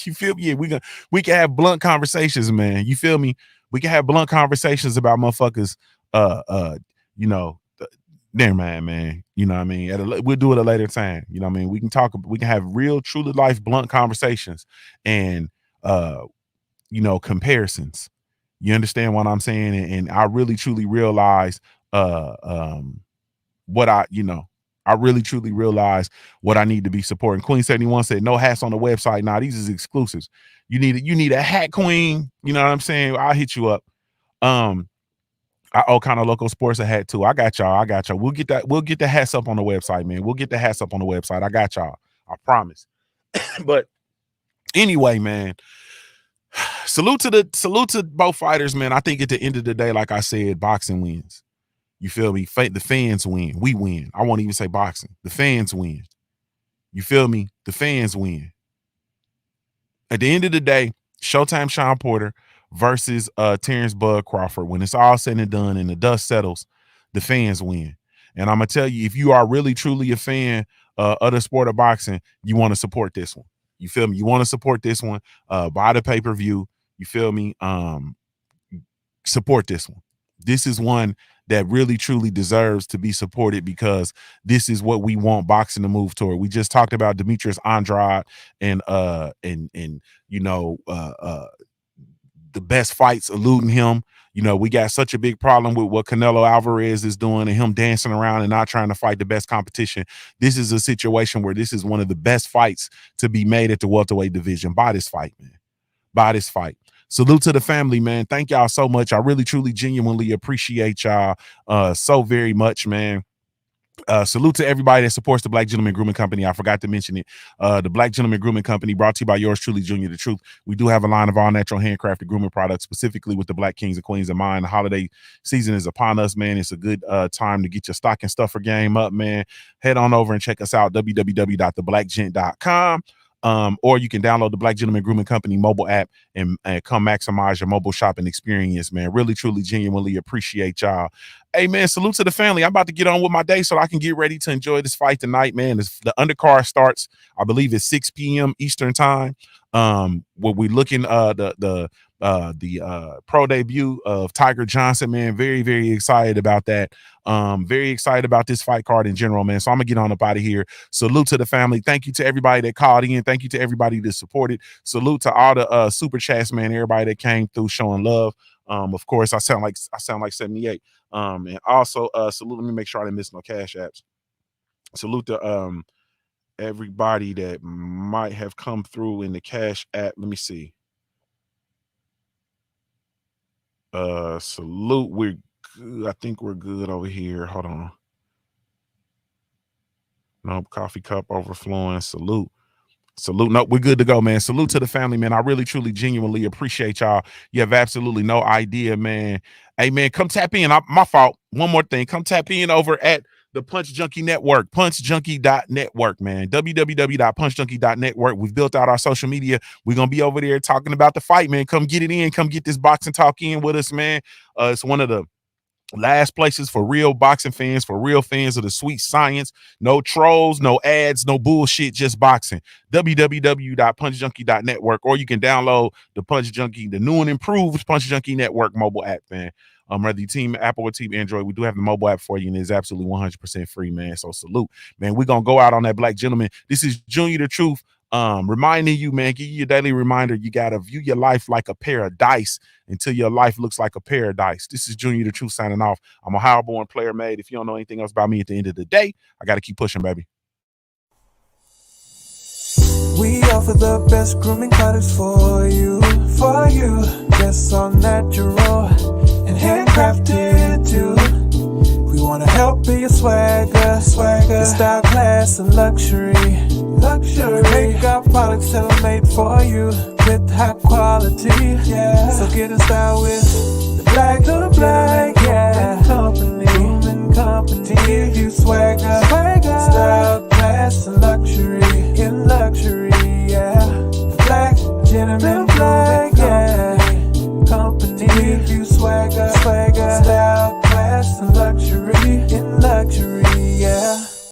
Speaker 4: You feel me? Yeah, we can have blunt conversations, man. You feel me? We can have blunt conversations about motherfuckers. You know, never mind, man. You know what I mean? We'll do it at a later time. You know what I mean? We can have real, truly life blunt conversations and you know, comparisons. You understand what I'm saying? And I really truly realize what I really truly realize what I need to be supporting. Queen 71 said no hats on the website. Nah, these is exclusives. You need a hat, Queen. You know what I'm saying? I'll hit you up. I owe Kind of Local Sports a hat too. I got y'all. We'll get the hats up on the website, man. We'll get the hats up on the website. I got y'all. I promise. But anyway, man. Salute to both fighters, man. I think at the end of the day, like I said, boxing wins. You feel me? The fans win. We win. I won't even say boxing. The fans win. You feel me? The fans win. At the end of the day, Showtime Sean Porter versus Terrence Bud Crawford. When it's all said and done and the dust settles, the fans win. And I'm gonna tell you, if you are really truly a fan of the sport of boxing, you want to support this one. You feel me? You want to support this one. Buy the pay-per-view. You feel me? Support this one. This is one that really truly deserves to be supported because this is what we want boxing to move toward. We just talked about Demetrius Andrade and you know the best fights eluding him. You know, we got such a big problem with what Canelo Alvarez is doing and him dancing around and not trying to fight the best competition. This is a situation where this is one of the best fights to be made at the welterweight division. Buy this fight, man. Buy this fight. Salute to the family, man. Thank y'all so much. I really, truly, genuinely appreciate y'all so very much, man. Salute to everybody that supports the Black Gentleman Grooming Company. I forgot to mention it. The Black Gentleman Grooming Company, brought to you by yours truly, Junior the Truth. We do have a line of all natural handcrafted grooming products, specifically with the Black Kings and Queens in mind. The holiday season is upon us, man. It's a good time to get your stocking stuffer game up, man. Head on over and check us out, www.theblackgent.com. Or you can download the Black Gentleman Grooming Company mobile app and come maximize your mobile shopping experience, man. Really, truly, genuinely appreciate y'all. Hey, man, salute to the family. I'm about to get on with my day so I can get ready to enjoy this fight tonight, man. The undercard starts, I believe, at 6 p.m. Eastern time. Where we're looking the pro debut of Tiger Johnson, man. Very, very excited about that. Very excited about this fight card in general, man. So I'm gonna get on up out of here. Salute to the family. Thank you to everybody that called in. Thank you to everybody that supported. Salute to all the super chats, man. Everybody that came through showing love. Of course, I sound like 78. And also salute. Let me make sure I didn't miss no cash apps. Salute to everybody that might have come through in the cash app. Let me see. Salute. We're good. I think we're good over here. Hold on. Nope. Coffee cup overflowing. Salute. Nope, we're good to go, man. Salute to the family, man. I really, truly, genuinely appreciate y'all. You have absolutely no idea, man. Hey, man, come tap in. My fault. One more thing. Come tap in over at the Punch Junkie Network, punchjunkie.network, man. www.punchjunkie.network. We've built out our social media. We're going to be over there talking about the fight, man. Come get it in. Come get this boxing talk in with us, man. It's one of the last places for real boxing fans, for real fans of the sweet science. No trolls, no ads, no bullshit, just boxing. www.punchjunkie.network, or you can download the Punch Junkie, the new and improved Punch Junkie Network mobile app, man. Whether you team Apple or team Android, we do have the mobile app for you, and it's absolutely 100% free, man. So salute, man. We're gonna go out on that Black Gentleman. This is Junior the Truth. Reminding you, man, give you a daily reminder. You gotta view your life like a pair of dice until your life looks like a paradise. This is Junior the Truth signing off. I'm a Howard-born player made. If you don't know anything else about me at the end of the day, I gotta keep pushing, baby.
Speaker 12: We offer the best grooming products for you. Yes, all natural and handcrafted too. We wanna help be your swagger, style, class, and luxury. Make our products tailor-made for you with high quality. Yeah. So get in style with the Black Company. Give you swagger, style, class, and get them in black.